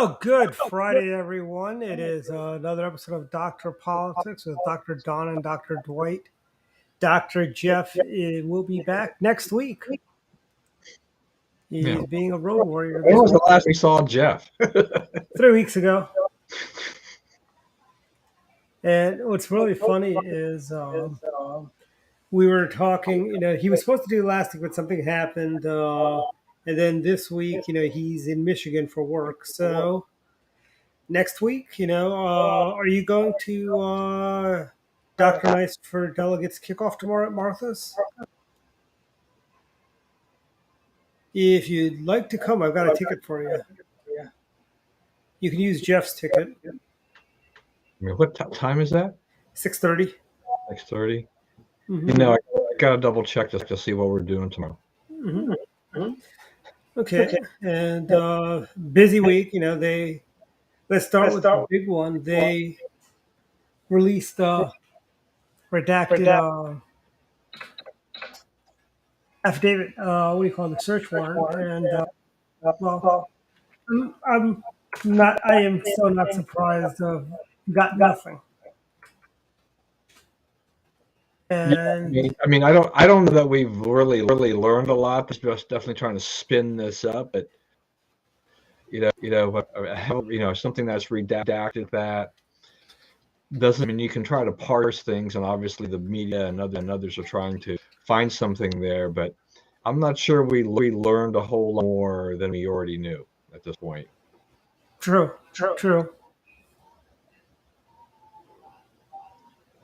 Well, good Friday, everyone. It is another episode of Dr. Politics with Dr. Don and Dr. Dwight. Dr. Jeff will be back next week. Yeah. He's being a road warrior When this was the week. last we saw Jeff? 3 weeks ago. And what's really funny is we were talking, he was supposed to do last week, but something happened. And then this week, he's in Michigan for work. So next week, are you going to Dr. Nice for Delegates kickoff tomorrow at Martha's? If you'd like to come, I've got a ticket for you. You can use Jeff's ticket. I mean, what time is that? 6:30. 6:30. Mm-hmm. I gotta double check just to see what we're doing tomorrow. Mm-hmm. Okay, and busy week. Let's start with the big one. They released redacted affidavit. What do you call it? The search warrant, and well, I'm not. I am so not surprised. Got nothing. And I don't know that we've really learned a lot. Just definitely trying to spin this up, but something that's redacted that doesn't mean you can try to parse things, and obviously the media and others are trying to find something there, but I'm not sure we learned a whole lot more than we already knew at this point. True.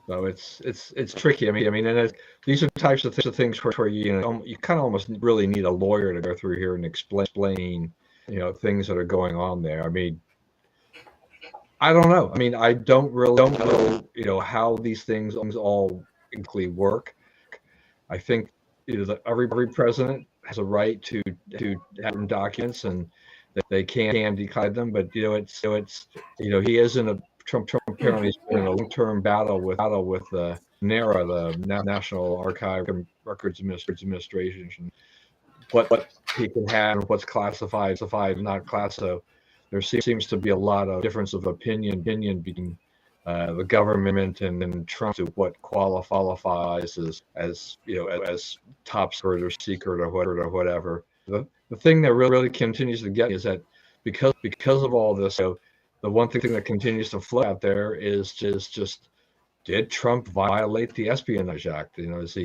So it's tricky. And these are types of things where you kind of almost really need a lawyer to go through here and explain things that are going on there. I don't know. I don't know how these things all exactly work. I think that every president has a right to have documents, and that they can decide them. But he is in a Trump apparently is in a long-term battle with NARA, the National Archive and Records Administration, what he can have and what's classified, not classified. So there seems to be a lot of difference of opinion between the government and Trump to what qualifies as top secret or whatever. The thing that really continues to get me is that because of all this, the one thing that continues to float out there is just did Trump violate the Espionage Act? Is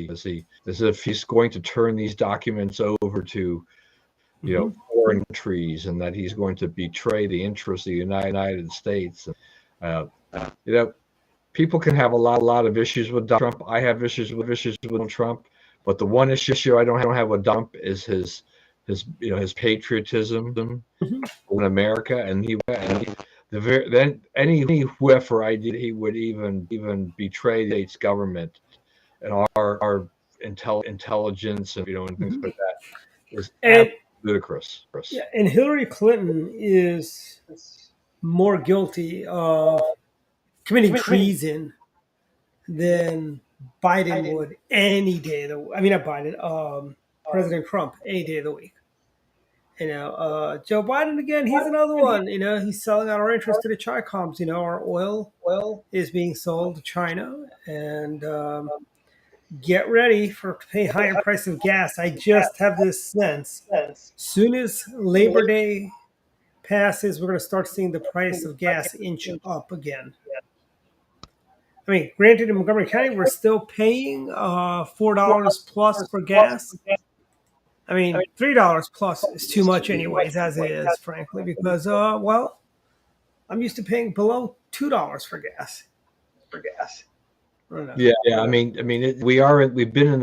if he's going to turn these documents over to foreign countries, and that he's going to betray the interests of the United States. People can have a lot of issues with Trump. I have issues with Trump, but the one issue I don't have with Trump is his patriotism in America, and then any whiff or idea that he would even betray the state's government and our intelligence and things like that is ludicrous. Yeah, and Hillary Clinton is more guilty of committing treason than Biden would any day of the week. I mean, not Biden, President Trump any day of the week. Joe Biden again, he's another one. He's selling out our interest to the Chicoms. Our oil is being sold to China, and get ready for paying higher price of gas. I just have this sense. Soon as Labor Day passes, we're going to start seeing the price of gas inch up again. Granted, in Montgomery County, we're still paying $4 plus for gas. $3 plus is too much anyways, as it is, frankly, because, I'm used to paying below $2 for gas. Yeah. We've been in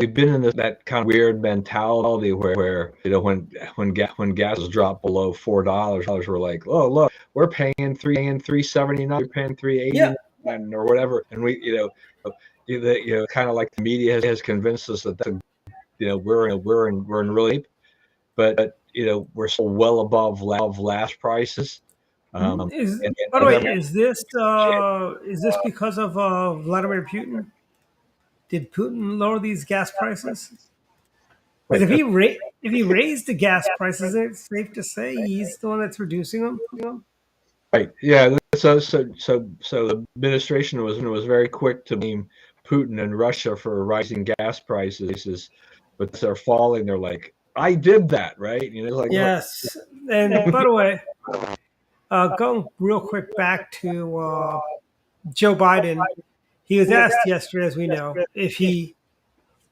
that kind of weird mentality where when gas is dropped below $4, we're like, oh look, we're paying $3.79, you're paying $3.89 or whatever, and we kind of like the media has convinced us that we're in really deep, but we're still well above last prices. By the way, is this because of Vladimir Putin? Did Putin lower these gas prices? Because if he raised the gas prices, it's safe to say he's the one that's reducing them. Right. Yeah. So the administration was very quick to blame Putin and Russia for rising gas prices, but they're falling. They're like, I did that, right? Like look. Yes. And by the way, going real quick back to Joe Biden, he was asked yesterday, as we know, if he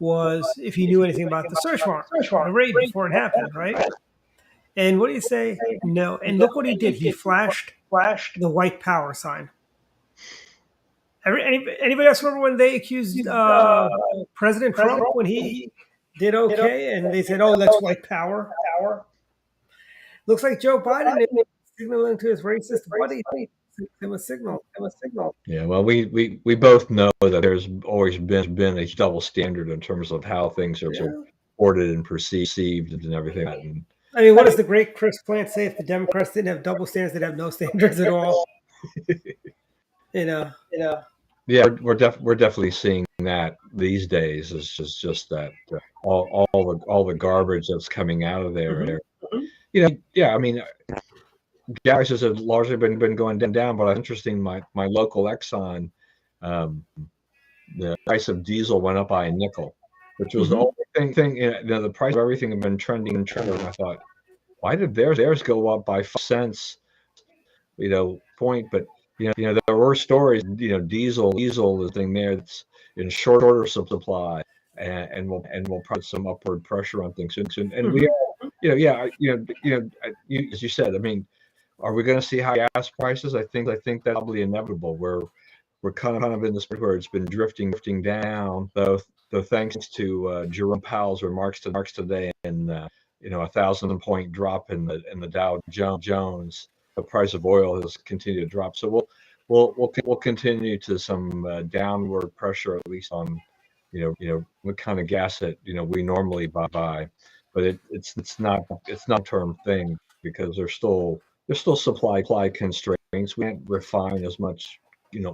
knew anything about the search warrant, the raid before it happened, right? And what do you say? No. And look what he did. He flashed the white power sign. Anybody else remember when they accused President Trump when he did okay, and they said, "Oh, that's white power." Looks like Joe Biden is signaling to his racist buddy. Him a signal. Yeah. Well, we both know that there's always been a double standard in terms of how things are Yeah. reported and perceived and everything. And I mean, what does the great Chris Plant say? If the Democrats didn't have double standards, they'd have no standards at all. You know. yeah, we're definitely seeing that these days. It's just that all the garbage that's coming out of there. Yeah. I mean, gas prices have largely been going down, but it's interesting. My local Exxon, the price of diesel went up by a nickel, which was the only thing. The price of everything had been trending. And I thought, why did theirs go up by 5 cents? Point, but there were stories. Diesel is the thing there that's in shorter supply, and will put some upward pressure on things. And we are, as you said. I mean, are we going to see high gas prices? I think that's probably inevitable. We're kind of in this point where it's been drifting down. Though thanks to Jerome Powell's remarks today, and 1,000-point drop in the Dow Jones, the price of oil has continued to drop. So we'll continue to some downward pressure, at least on what kind of gas that we normally buy. But it's not a term thing, because there's still supply constraints. We can't refine as much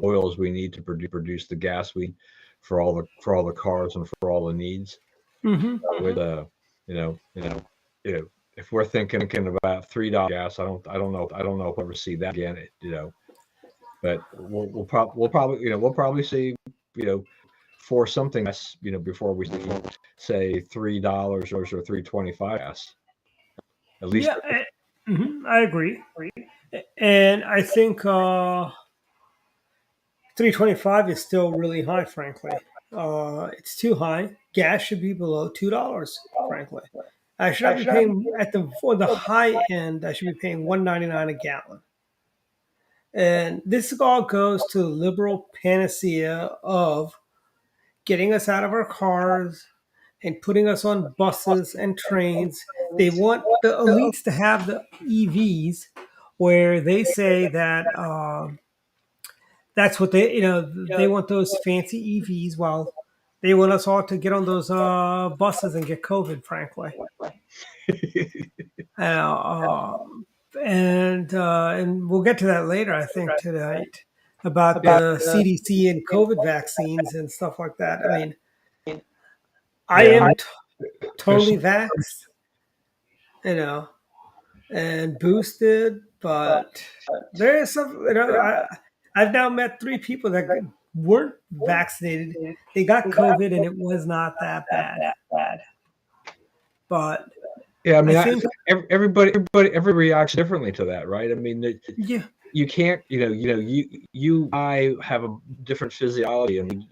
oil as we need to produce the gas we for all the cars and for all the needs. With if we're thinking about $3 gas, I don't know if we'll ever see that again. But we'll probably see for something less before we see, say, $3 or $3.25 gas. At least. Yeah, I agree. And I think 325 is still really high, frankly. It's too high. Gas should be below $2, frankly. I should not be paying for the high end. I should be paying $1.99 a gallon. And this all goes to the liberal panacea of getting us out of our cars and putting us on buses and trains. They want the elites to have the EVs, where they say that that's what they want, those fancy EVs, while they want us all to get on those buses and get COVID, frankly. And we'll get to that later, I think, tonight, about the CDC and COVID vaccines and stuff like that. I mean, I am totally vaxxed, and boosted, but there is some, I've now met 3 people that weren't vaccinated. They got COVID, and it was not that bad. But yeah, I mean, I think everybody reacts differently to that, right? I mean, yeah, you can't, I have a different physiology, and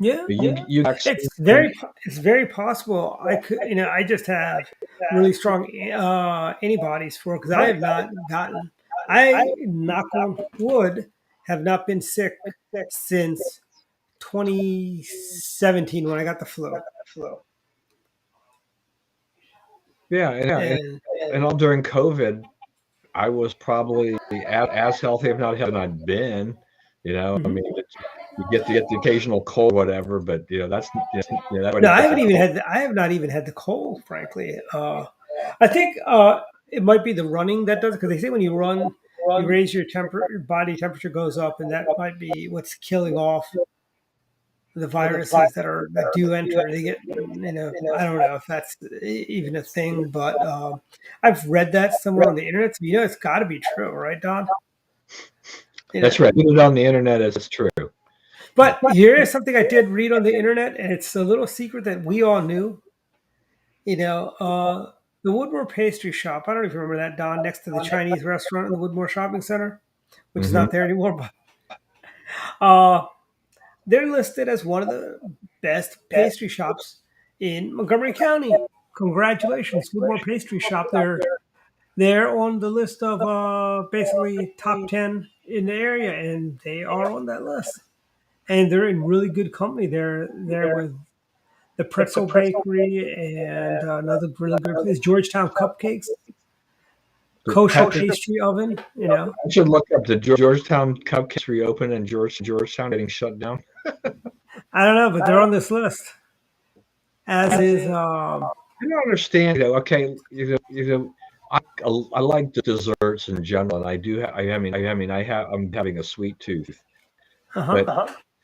yeah, it's very possible. I could, I just have really strong antibodies for it, because I have not gotten. I, knock on wood, have not been sick since 2017 when I got the flu. Yeah, and all during COVID, I was probably as healthy, if not healthy, than I'd been. I mean, you get the occasional cold, or whatever, but that's no. I have not even had the cold, frankly. I think it might be the running that does it, because they say when you run, you raise your body temperature goes up, and that might be what's killing off the viruses that do enter. They get, I don't know if that's even a thing, but I've read that somewhere on the internet. So it's got to be true, right, Don? That's right. Put it on the internet as it's true. But here is something I did read on the internet, and it's a little secret that we all knew. The Woodmore Pastry Shop. I don't know if you remember that, Don, next to the Chinese restaurant in the Woodmore Shopping Center, which is not there anymore. But they're listed as one of the best pastry shops in Montgomery County. Congratulations, Woodmore Pastry Shop. They're on the list of basically top 10 in the area, and they are on that list. And they're in really good company. They're there with the Pretzel Bakery and another really good place, Georgetown Cupcakes, Kosher Pastry Oven. I should look up the Georgetown Cupcakes reopen and Georgetown getting shut down. I don't know, but they're on this list. As is. I don't understand. Okay, I like desserts in general, and I do. I'm having a sweet tooth, but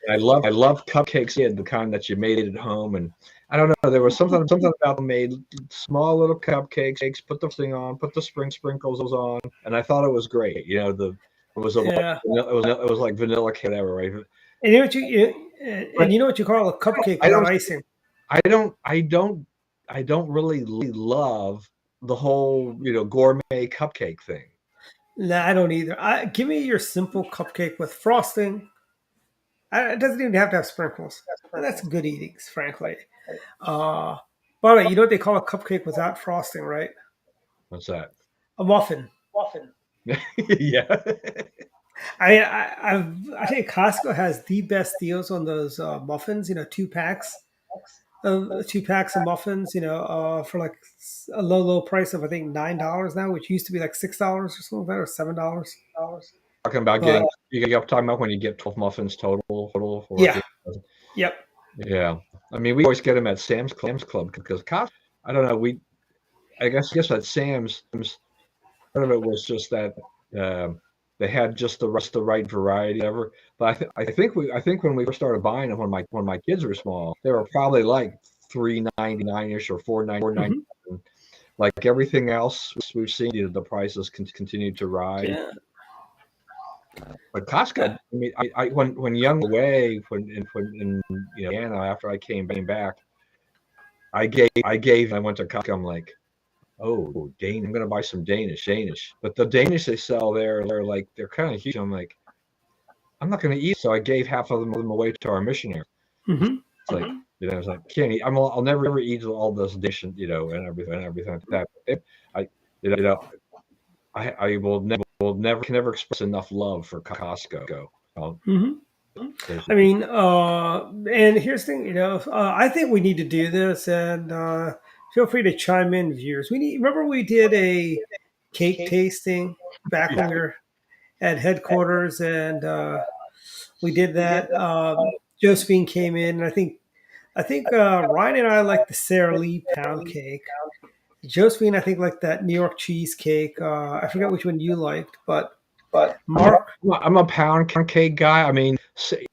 I love cupcakes. The kind that you made at home, and I don't know. There was something about them made small little cupcakes. Put the thing on, put the sprinkles on, and I thought it was great. It was like vanilla cake, whatever, right? And you know what you call a cupcake without icing? I don't really love the whole gourmet cupcake thing. Nah, I don't either. Give me your simple cupcake with frosting. It doesn't even have to have sprinkles. That's good eatings, frankly. By the way, you know what they call a cupcake without frosting, right? What's that? A muffin. Yeah. I think Costco has the best deals on those muffins. 2 packs. 2 packs of muffins, for like a low price of I think $9 now, which used to be like $6 or something like that, or $7. Talking about you're talking about when you get 12 muffins total. Yeah. Yep. Yeah. I mean, we always get them at Sam's Club because Costco. I don't know. I guess at Sam's, part of it was just that they had just the right variety ever. But I think when we first started buying them when my kids were small, they were probably like $3.99-ish or $4.99. Like everything else we've seen, the prices continue to rise. Yeah. But Costco, I mean, I when young away in Indiana after I came back, I went to Costco. I'm like, oh, Dane, I'm gonna buy some Danish. But the Danish they sell there, they're kind of huge. I'm like, I'm not gonna eat. So I gave half of them away to our missionary. Mm-hmm. It's like I was like, can't eat. I'll never eat all this dish, and everything like that. I will never express enough love for Costco. I mean, and here's the thing, I think we need to do this, and feel free to chime in, viewers. Remember we did a cake tasting back when we were at headquarters, and we did that. Josephine came in, and I think Ryan and I liked the Sara Lee pound cake. Josephine, I think, liked that New York cheesecake. I forget which one you liked, but Mark, I'm a pound cake guy. I mean, so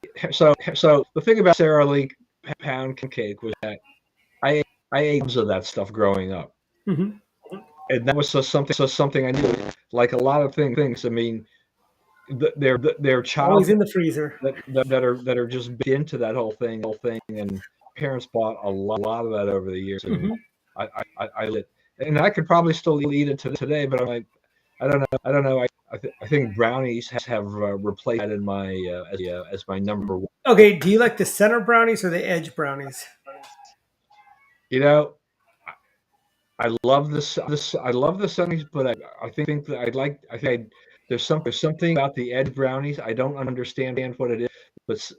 the thing about Sara Lee pound cake was that I ate tons of that stuff growing up, and that was something I knew. Like a lot of things. I mean, they're child always in the freezer that are just into that whole thing, and parents bought a lot of that over the years, and and I could probably still eat it today, but I'm like, I don't know. I think brownies have replaced that in my as my number one. Okay, do you like the center brownies or the edge brownies? I love this. I love the centers, but I think that there's something about the edge brownies. I don't understand what it is, but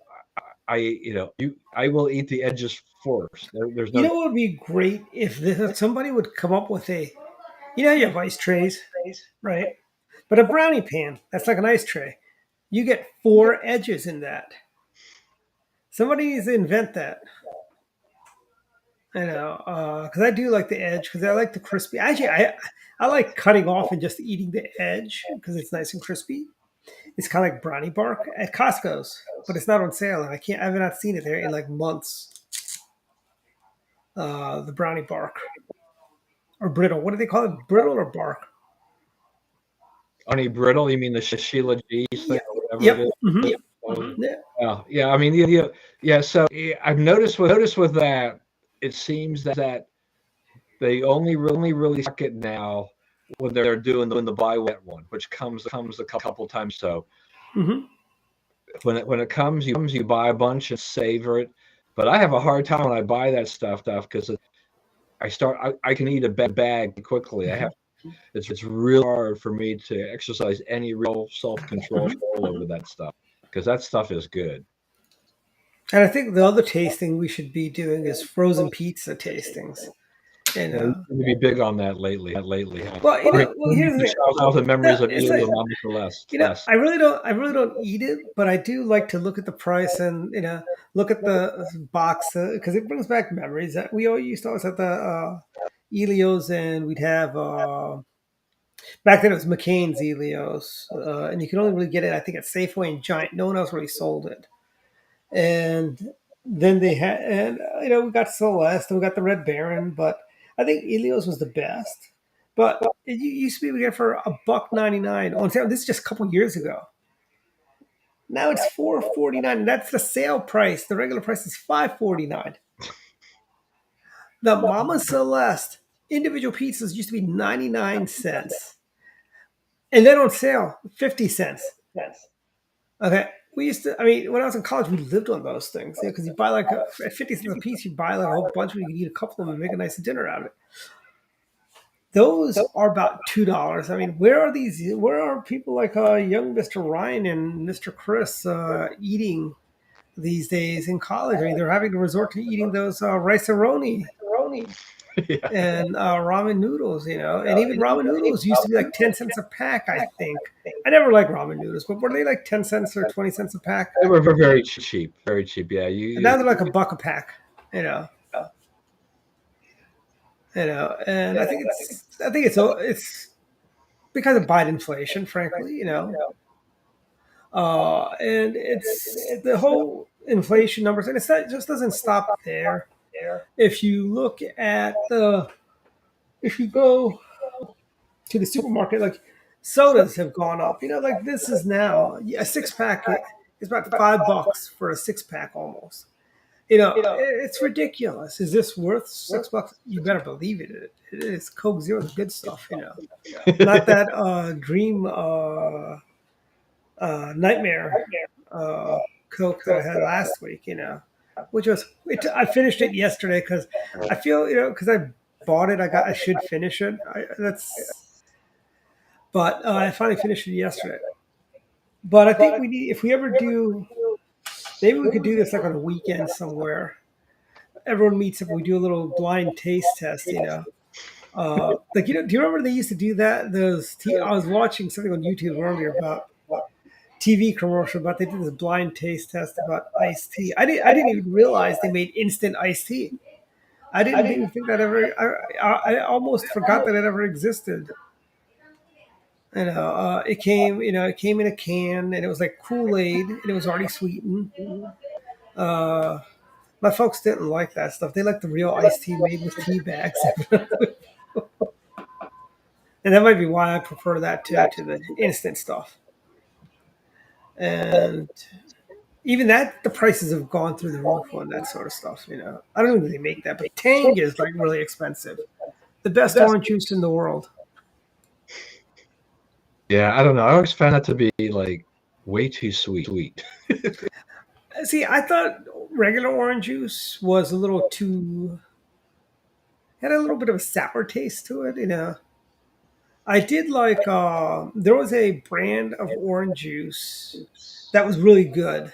I will eat the edges first. There's no. You know what would be great if somebody would come up with you have ice trays, right? But a brownie pan, that's like an ice tray. You get 4 edges in that. Somebody needs to invent that. I know, because I do like the edge, because I like the crispy. Actually, I like cutting off and just eating the edge because it's nice and crispy. It's kind of like brownie bark at Costco's, but it's not on sale, and I have not seen it there in like months. The brownie bark or brittle. What do they call it? Brittle or bark? Honey brittle? You mean the Sheila G's thing? whatever it Yep. is. Hmm. So, Yeah. yeah. I mean, yeah. So I've noticed with that, it seems that they only really suck it now when they're doing the buy one, get one, which comes a couple times. So Hmm. when it comes, you buy a bunch and savor it. But I have a hard time when I buy that stuff because I can eat a bag quickly. It's real hard for me to exercise any real self control Hmm. over that stuff because that stuff is good. And I think the other tasting we should be doing is frozen pizza tastings. You Yeah, you know, seem to be big on that lately, huh? well, Bring here's the the thing. childhood memories No, of it's eating like the Mama Celeste. I really don't eat it, but I do like to look at the price and look at the box because it brings back memories. That we all used to always have the Elios, and we'd have back then it was McCain's Elios, and you could only really get it I think at Safeway and Giant. No one else really sold it, and then they had and we got Celeste and we got the Red Baron, but I think Elios was the best. But it used to be able to get for $1.99 on sale. This is just a couple years ago. Now it's $4.49. That's the sale price. The regular price is $5.49. The Mama Celeste individual pizzas used to be 99 cents, and then on sale 50 cents. Okay, we used to. I mean, when I was in college, we lived on those things. Because you buy like at 50 cents a piece, you buy like a whole bunch. Where you could eat a couple of them and make a nice dinner out of it. Those are about $2. I mean, where are these? Where are people like young Mr. Ryan and Mr. Chris eating these days in college? I mean, they're having to resort to eating those rice-a-roni Yeah. and ramen noodles, and even ramen noodles used to be like 10 cents a pack, I think. I never liked ramen noodles, but were they like 10 cents or 20 cents a pack? They were very cheap, very cheap. Yeah, And now they're like $1 a pack, you know, and I think it's because of Biden inflation, frankly, and it's the whole inflation numbers, and it just doesn't stop there. If you look at if you go to the supermarket, like sodas have gone up. Like this is now a six pack is about $5 for a six pack almost. It's ridiculous. Is this worth $6? You better believe it. It is. Coke Zero, the good stuff. Not that Dream Nightmare Coke that I had last week. Which was I finished it yesterday because I feel because I bought it. I should finish it. But I finally finished it yesterday. But I think we need if we ever do, maybe we could do this like on a weekend somewhere. Everyone meets up. We do a little blind taste test. Like do you remember they used to do that? I was watching something on YouTube earlier about TV commercial about they did this blind taste test about iced tea. I didn't even realize they made instant iced tea. I didn't even think that ever. I almost forgot that it ever existed. It came in a can, and it was like Kool Aid, and it was already sweetened. Uh, my folks didn't like that stuff. They liked the real iced tea made with tea bags, and that might be why I prefer that to the instant stuff. And even that, the prices have gone through the roof on that sort of stuff. I don't know if they make that, but Tang is like really expensive. The best orange juice in the world. Yeah, I don't know. I always found that to be like way too sweet. See, I thought regular orange juice was a little too had a little bit of a sour taste to it. I did like there was a brand of orange juice that was really good.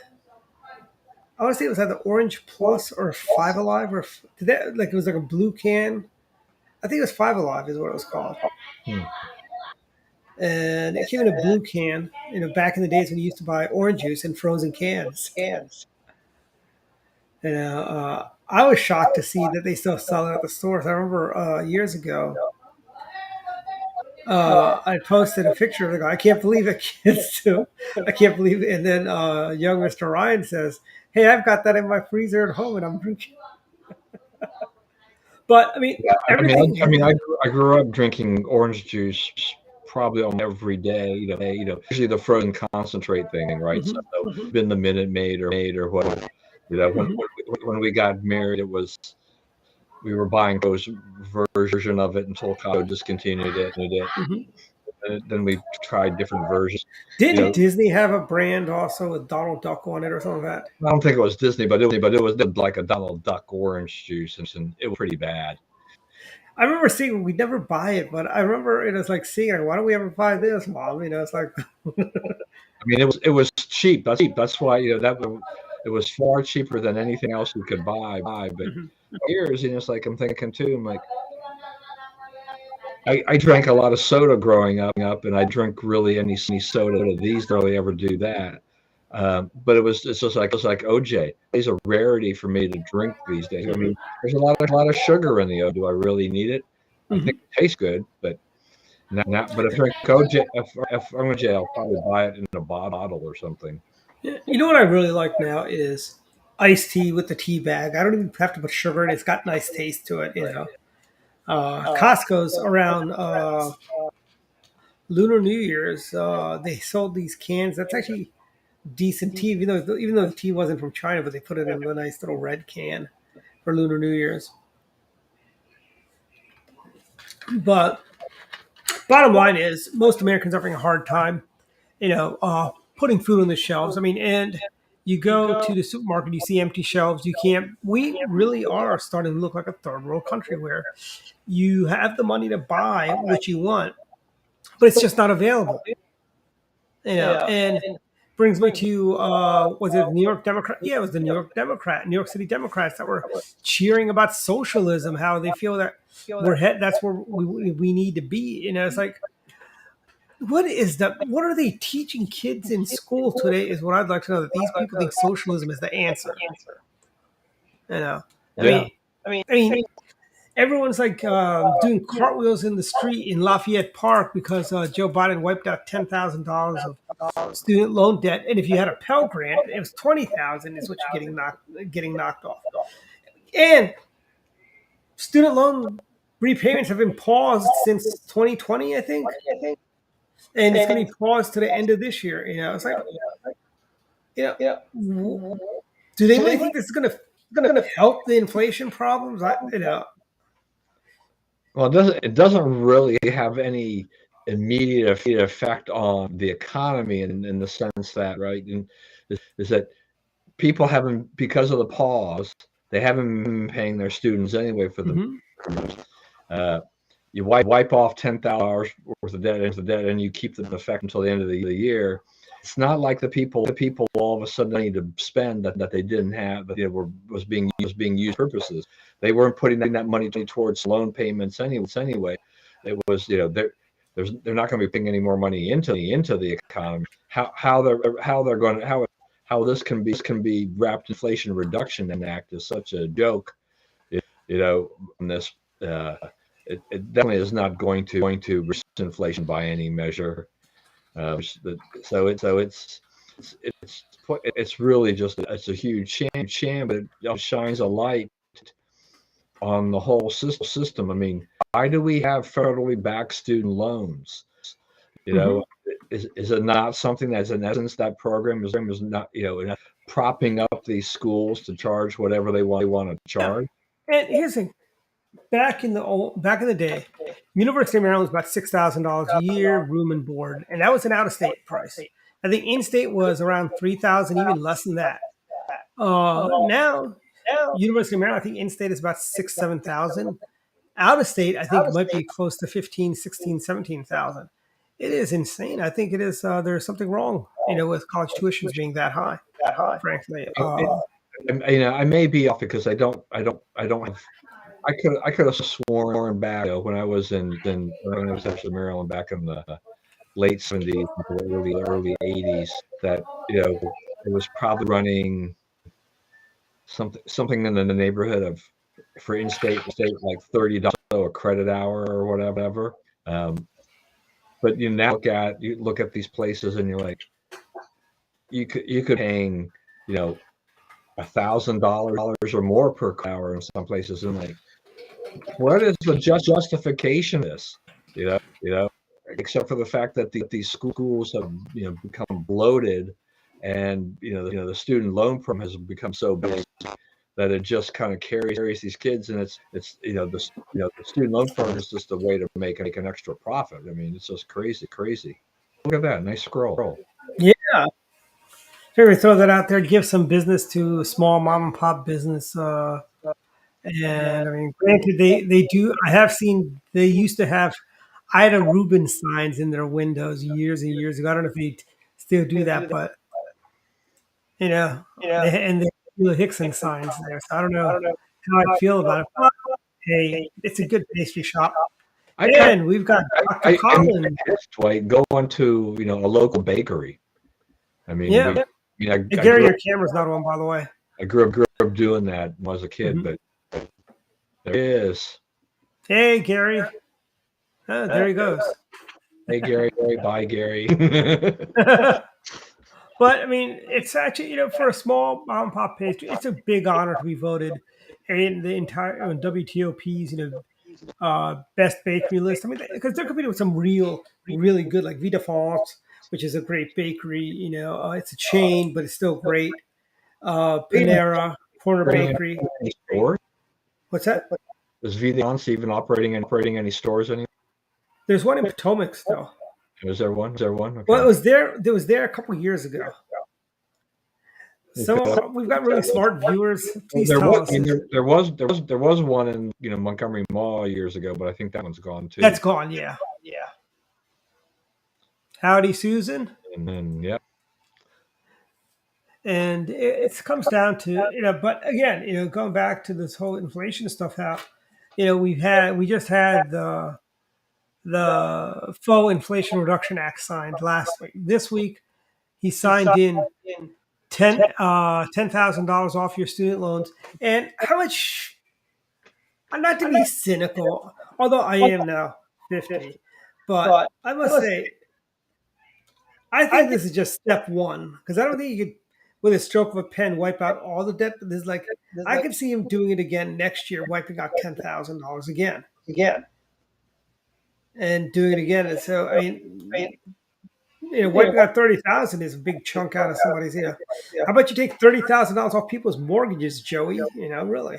I want to say it was either Orange Plus or Five Alive, or did that like it was like a blue can. I think it was Five Alive is what it was called, Hmm. and it came in a blue can. Back in the days when you used to buy orange juice in frozen cans. I was shocked to see that they still sell it at the stores. I remember years ago, I posted a picture of the guy. I can't believe it, kids too. I can't believe it. And then young Mr. Ryan says, "Hey, I've got that in my freezer at home, and I'm drinking." But I mean, Yeah, everything. I grew up drinking orange juice probably almost every day. Usually the frozen concentrate thing, right? Mm-hmm. So it's been the Minute Maid or whatever. When we got married, we were buying those version of it until Costco discontinued it. Mm-hmm. And then we tried different versions. Didn't Disney have a brand also with Donald Duck on it or something like that? I don't think it was Disney, but it was like a Donald Duck orange juice, and it was pretty bad. I remember seeing, we never buy it, but I remember it was like seeing, why don't we ever buy this, Mom? It's like. I mean, it was cheap. That's why it was far cheaper than anything else you could buy. But years, it's like I'm thinking too. I'm like, I drank a lot of soda growing up, and I drink really any soda. These don't really ever do that. But it's just like OJ. It's a rarity for me to drink these days. I mean, there's a lot of sugar in the OJ. Do I really need it? I think it tastes good, but but if I drink OJ, if I'm OJ, I'll probably buy it in a bottle or something. You know what I really like now is iced tea with the tea bag. I don't even have to put sugar in it. It's got nice taste to it, Costco's around Lunar New Year's. They sold these cans. That's actually decent tea, even though the tea wasn't from China, but they put it in a nice little red can for Lunar New Year's. But bottom line is, most Americans are having a hard time, putting food on the shelves. I mean, and you go to the supermarket, you see empty shelves. We really are starting to look like a third world country where you have the money to buy what you want, but it's just not available. And brings me to, was it New York Democrat? Yeah, it was the New York City Democrats that were cheering about socialism, how they feel that that's where we need to be. It's like, what are they teaching kids in school today is what I'd like to know, that these people think socialism is the answer. I mean, everyone's like doing cartwheels in the street in Lafayette Park because Joe Biden wiped out $10,000 of student loan debt, and if you had a Pell Grant, it was $20,000 is what you're getting knocked off. And student loan repayments have been paused since 2020, I think, and it's going to be paused to the end of this year. It's like, do they really think this is going to help the inflation problems? Well, it doesn't really have any immediate effect on the economy in the sense that, right, is that people haven't, because of the pause, they haven't been paying their students anyway for the you wipe off $10,000 worth of debt and you keep the effect until the end of the year. It's not like the people all of a sudden need to spend that they didn't have, that was being used for purposes. They weren't putting that money towards loan payments anyway. It was, they're not going to be putting any more money into the economy. How this can be wrapped Inflation Reduction Act is such a joke. On this, it definitely is not going to reduce inflation by any measure. So it's really just, it's a huge sham, but it shines a light on the whole system. I mean, why do we have federally backed student loans? Is it not something that's, in essence, that program is not, propping up these schools to charge whatever they want to charge? And here's the thing. Back in the day, University of Maryland was about $6,000 a year, room and board, and that was an out-of-state price. I think in-state was around $3,000, even less than that. Now, University of Maryland, I think in-state is about $6,000, $7,000. Out-of-state, I think, might be close to $15,000, $16,000, $17,000. It is insane. I think it is. There's something wrong, with college tuitions being that high. Frankly, I may be off because I don't have. I could have sworn back when I was in Maryland back in the late 70s, early 80s, that it was probably running something in the neighborhood of, for in-state like $30 a credit hour or whatever. But you now look at these places and you're like, you could paying $1,000 or more per hour in some places, and like, what is the justification of this? except for the fact that these schools have become bloated, and the student loan program has become so big that it just kind of carries these kids, and it's the student loan program is just a way to make an extra profit. I mean, it's just crazy. Look at that, nice scroll. Yeah. Figure throw that out there, give some business to small mom and pop business. And I mean, granted, they do. I have seen they used to have Ida Rubin signs in their windows years and years ago. I don't know if they still do that, but and the Sheila Hickson signs there. So I don't know how I feel about it. But hey, it's a good pastry shop, and we've got Dr. Collins. Dwight, going to a local bakery. I mean, yeah. Hey, Gary, your camera's not on, by the way. I grew up doing that when I was a kid, but there he is. Hey, Gary. Oh, there he goes. Hey, Gary. Bye, Gary. But I mean, it's actually for a small mom and pop pastry, it's a big honor to be voted in the entire WTOP's best bakery list. I mean, because they're competing with some really good, like Vita France, which is a great bakery. It's a chain, but it's still great. Panera, Corner Bakery. Stores? What's that? Is Vita France even operating any stores anymore? There's one in Potomac still. Is there one? Okay. Well, it was there. It was there a couple of years ago. So we've got really smart viewers. Please tell us. There was one in Montgomery Mall years ago, but I think that one's gone too. That's gone. Yeah. Howdy, Susan. And then And it comes down to but again, going back to this whole inflation stuff. How we just had the Faux Inflation Reduction Act signed last week. This week, he signed in $10,000 off your student loans. And how much? Not to be cynical, although I am now 50, but I must say, I think this is just step one, because I don't think you could, with a stroke of a pen, wipe out all the debt. But I could see him doing it again next year, wiping out $10,000 again. And doing it again. And so, I mean, wiping out $30,000 is a big chunk out of somebody's. How about you take $30,000 off people's mortgages, Joey? Really.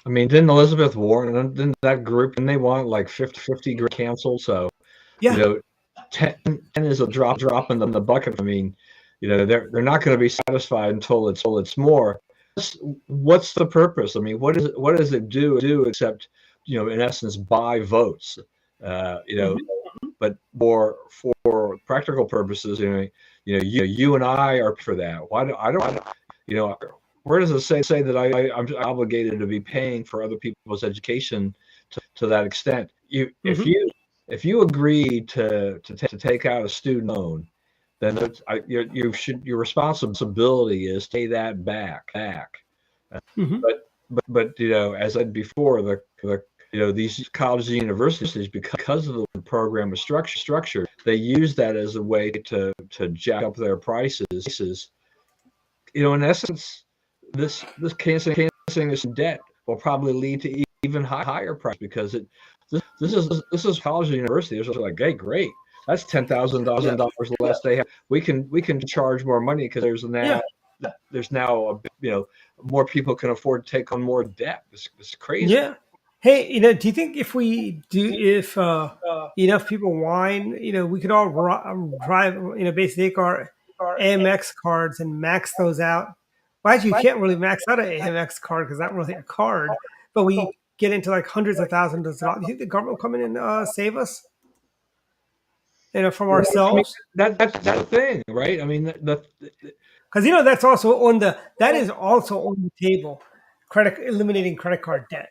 I mean, didn't Elizabeth Warren, didn't that group, and they want like 50 grand canceled? So, 10 is a drop in the bucket. I mean, they're not going to be satisfied until it's more. What's the purpose? I mean, what does it do except in essence buy votes? But for practical purposes, you and I are for that. Where does it say that I'm obligated to be paying for other people's education to that extent? If you agree to take out a student loan, then your responsibility is to pay that back. But as I said before, these colleges and universities, because of the program structure, they use that as a way to jack up their prices. In essence, this canceling this debt will probably lead to even higher price, because this is college and university. It's like, hey, great, that's $10,000 less they have. We can charge more money because there's now more people can afford to take on more debt. It's crazy. Yeah. Hey, do you think if enough people whine, we could all drive, basically take our Amex cards and max those out? Well, actually, you can't really max out an Amex card because that's not really a card, but we get into like hundreds of thousands of dollars. Do you think the government will come in and save us? From ourselves? That's the thing, right? I mean, because that's also on the table, eliminating credit card debt.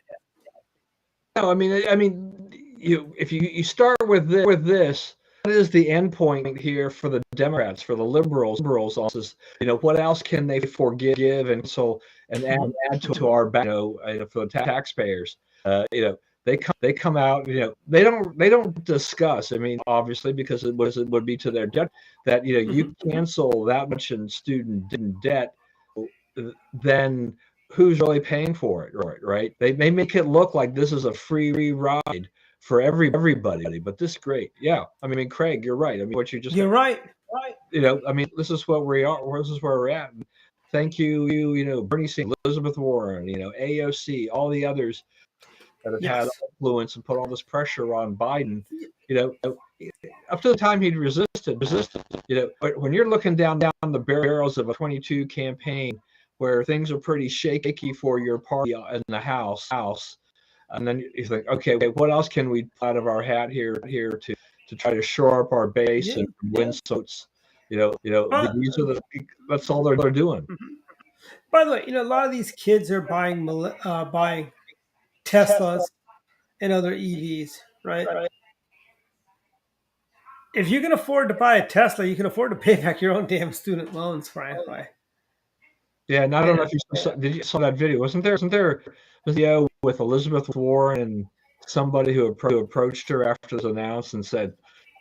No, I mean, if you start with this, what is the end point here for the Democrats, for the liberals? Also, what else can they forgive and add to our back, for the taxpayers? They come out, they don't discuss. I mean, obviously, because it would be to their debt that you cancel that much in student debt, then who's really paying for it, right? They make it look like this is a free ride for everybody. But this is great. Yeah, I mean, Craig, you're right. I mean, what you just You're right. I mean, this is what we are. This is where we're at. And thank you, Bernie Sanders, Elizabeth Warren, AOC, all the others that have had Yes. influence and put all this pressure on Biden. Up to the time he'd resisted. But when you're looking down the barrels of a 22 campaign where things are pretty shaky for your party in the House, and then you think, okay, what else can we pull out of our hat here to try to shore up our base and win votes? That's all they're doing. By the way, a lot of these kids are buying Teslas and other EVs, right? If you can afford to buy a Tesla, you can afford to pay back your own damn student loans, frankly. Yeah, and I don't know if you saw that video. Wasn't there a video with Elizabeth Warren and somebody who approached her after this announced and said,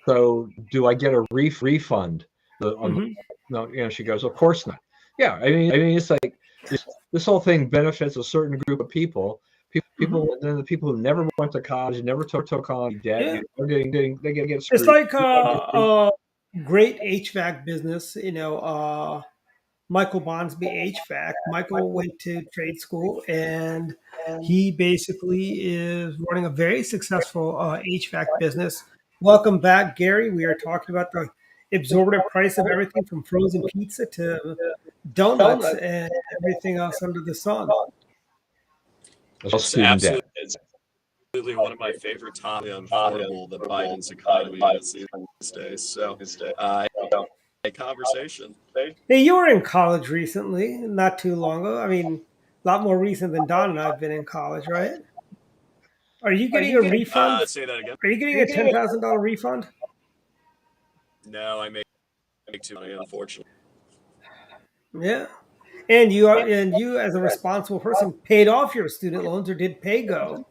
"So, do I get a refund?" No, she goes, "Of course not." Yeah, I mean, it's like this whole thing benefits a certain group of people. Then the people who never went to college, never took on debt, they get screwed. It's like a great HVAC business. Michael Bonsby HVAC. Michael went to trade school, and he basically is running a very successful HVAC business. Welcome back, Gary. We are talking about the exorbitant price of everything from frozen pizza to donuts and everything else under the sun. It's absolutely one of my favorite topics. Unfortunately, that Biden's economy is these days. So, a conversation. Hey, you were in college recently, not too long ago. I mean, a lot more recent than Don and I've been in college, right? Are you getting a refund? Say that again. Are you getting a $10,000 refund? No, I make too money, unfortunately. Yeah, and you as a responsible person paid off your student loans or did PayGo,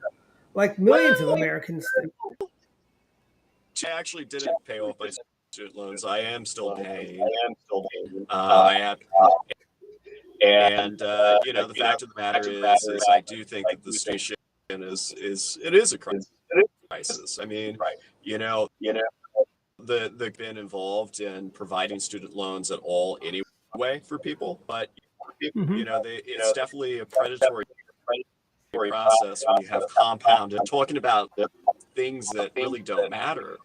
like millions of Americans do. I actually didn't pay off my student loans. I am still paying. I have, and the fact of the matter is I do think that the station is a crisis. I mean, the been involved in providing student loans at all anyway for people, but it's definitely a predatory process when you have compound and talking about things that really don't matter.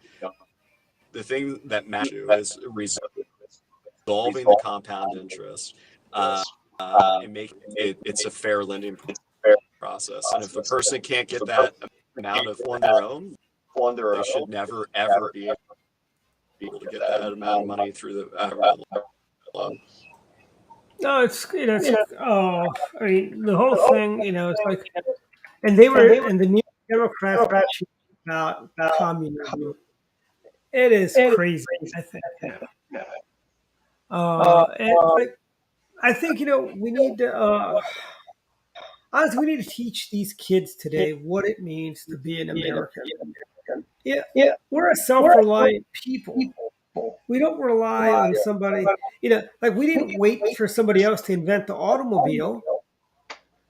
The thing that matters is resolving the compound interest and make it's a fair lending process. And if the person can't get that amount on their own, they should never ever be able to get that amount of money through the loan. No, I mean, the whole thing, it's like, and the New Democrats about communism. It is crazy, I think. I think we need to. Honestly, we need to teach these kids today what it means to be an American. Yeah, we're a self-reliant people. We don't rely on somebody. Like we didn't wait for somebody else to invent the automobile.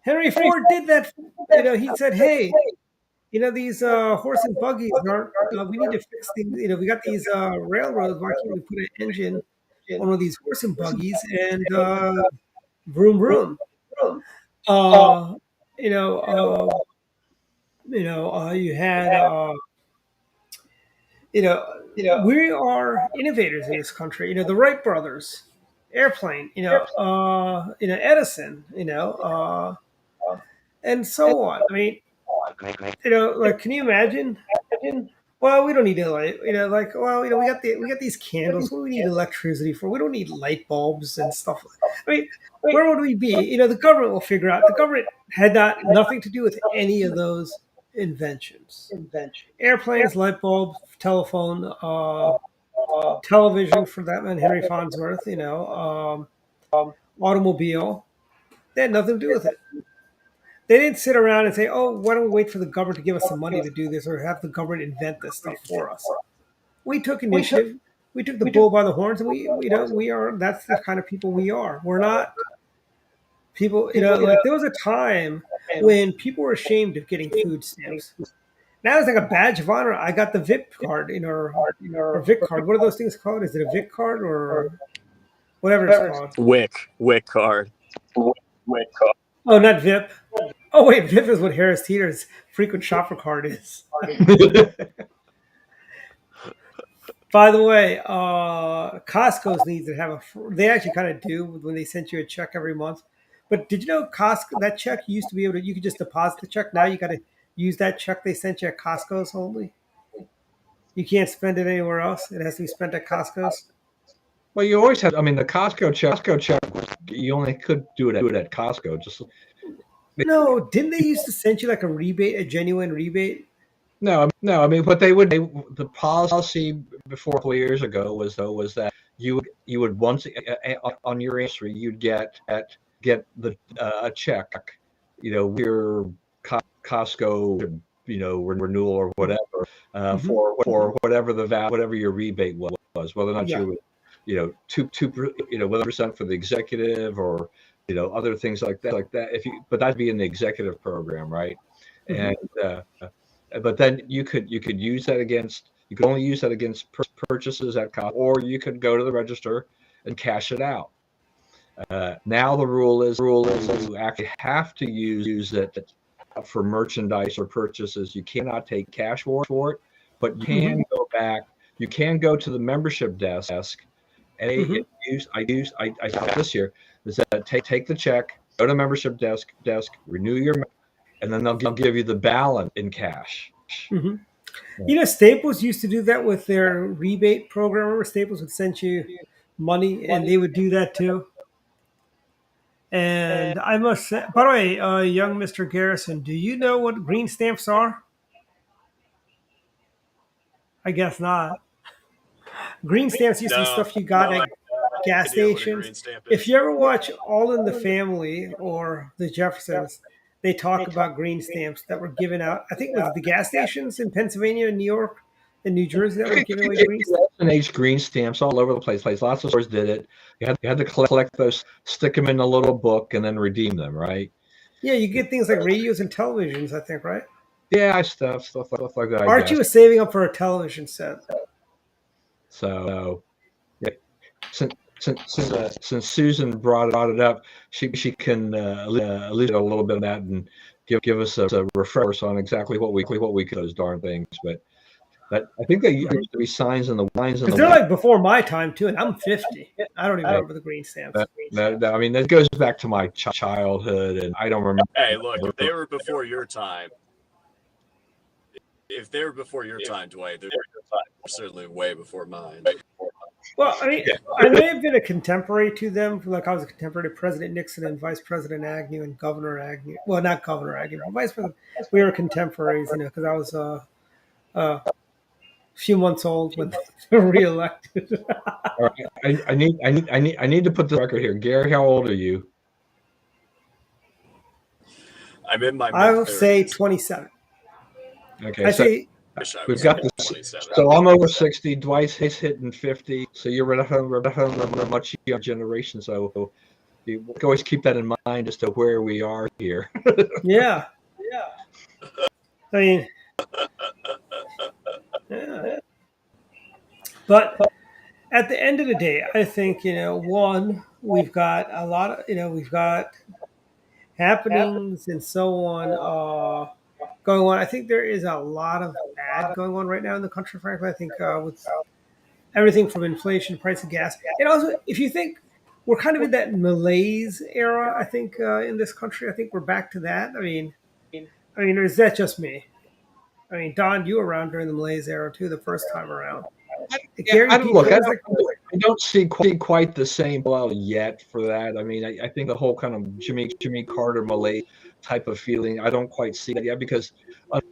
Henry Ford did that. He said, "Hey, these horse and buggies aren't. We need to fix things. We got these railroads. Why can't we put an engine on one of these horse and buggies and vroom vroom?" You had. We are innovators in this country. The Wright brothers, airplane. Edison. And so on. I mean, like, can you imagine? Well, we don't need to light. We got these candles. What do we need electricity for? We don't need light bulbs and stuff. I mean, where would we be? The government will figure out. The government had nothing to do with any of those inventions. Airplanes, light bulbs, telephone, television for that man, Henry Farnsworth. Automobile. They had nothing to do with it. They didn't sit around and say, "Oh, why don't we wait for the government to give us some money to do this, or have the government invent this stuff for us?" We took initiative. We took the bull by the horns, and we are. That's the kind of people we are. We're not people. Like there was a time when people were ashamed of getting food stamps. Now it's like a badge of honor. I got the VIP card or Vic card. What are those things called? Is it a Vic card or whatever it's called? WIC card. Oh, not VIP. Oh wait, VIP is what Harris Teeter's frequent shopper card is. By the way, Costco's needs to have they actually kind of do when they send you a check every month. But did you know Costco, that check used to be able to, you could just deposit the check. Now you got to use that check they sent you at Costco's only. You can't spend it anywhere else. It has to be spent at Costco's. Well, you always have. I mean, the Costco check. You only could do it at Costco. Just No, didn't they used to send you like a rebate, a genuine rebate? no. I mean, what the policy before a couple of years ago was that you would once on your anniversary you'd get the a check, your Costco renewal or whatever for whatever your rebate was, whether or not you would 2 whether percent for the executive or other things like that. But that'd be in the executive program, right? And but then you could use that against, you could only use that against purchases at Costco, or you could go to the register and cash it out. Now the rule is you actually have to use it for merchandise or purchases. You cannot take cash for it, but you can go back. You can go to the membership desk. I thought this year is that take the check, go to membership desk, renew your, and then they'll give you the balance in cash. Staples used to do that with their rebate program. Remember, Staples would send you money, and they would do that too. And I must say, by the way, young Mr. Garrison, do you know what green stamps are? I guess not. Green stamps used to be stuff you got at gas stations. If you ever watch All in the Family or The Jeffersons, they talk about green stamps that were given out. I think it was the gas stations in Pennsylvania and New York and New Jersey that were giving away green stamps. Age green stamps all over the place. Lots of stores did it. You had to collect those, stick them in a little book, and then redeem them, right? Yeah, you get things like radios and televisions, I think, right? Yeah, stuff like that. Archie was saving up for a television set. So, yeah, since Susan brought it up, she can allude a little bit on that and give us a refresh on exactly what we could those darn things. But I think there used to be signs in the lines. They're like before my time too, and I'm 50. I don't even remember the green stamps. I mean, that goes back to my childhood, and I don't remember. Hey, look, if they were before your time, Dwight, they're certainly way before mine. Well, I mean, I may have been a contemporary to them. Like I was a contemporary to President Nixon and Vice President Agnew and Governor Agnew. Well, not Governor Agnew, but Vice President. We were contemporaries, because I was a few months old when they were reelected. All right. I need to put the record here. Gary, how old are you? I'm in my I'll say 27. Okay, we've got this. So I'm over 60. Dwight's hitting 50. So you're right on a much younger generation. So you always keep that in mind as to where we are here. Yeah. I mean, yeah. But at the end of the day, I think, one, we've got a lot of, we've got happenings and so on going on. I think there is a lot of bad going on right now in the country, frankly. I think with everything from inflation, price of gas. And also, if you think we're kind of in that malaise era, I think in this country, I think we're back to that. I mean, or is that just me? I mean, Don, you were around during the malaise era too, the first time around. I don't see quite the same blow yet for that. I mean, I think the whole kind of Jimmy Carter malaise type of feeling, I don't quite see that yet because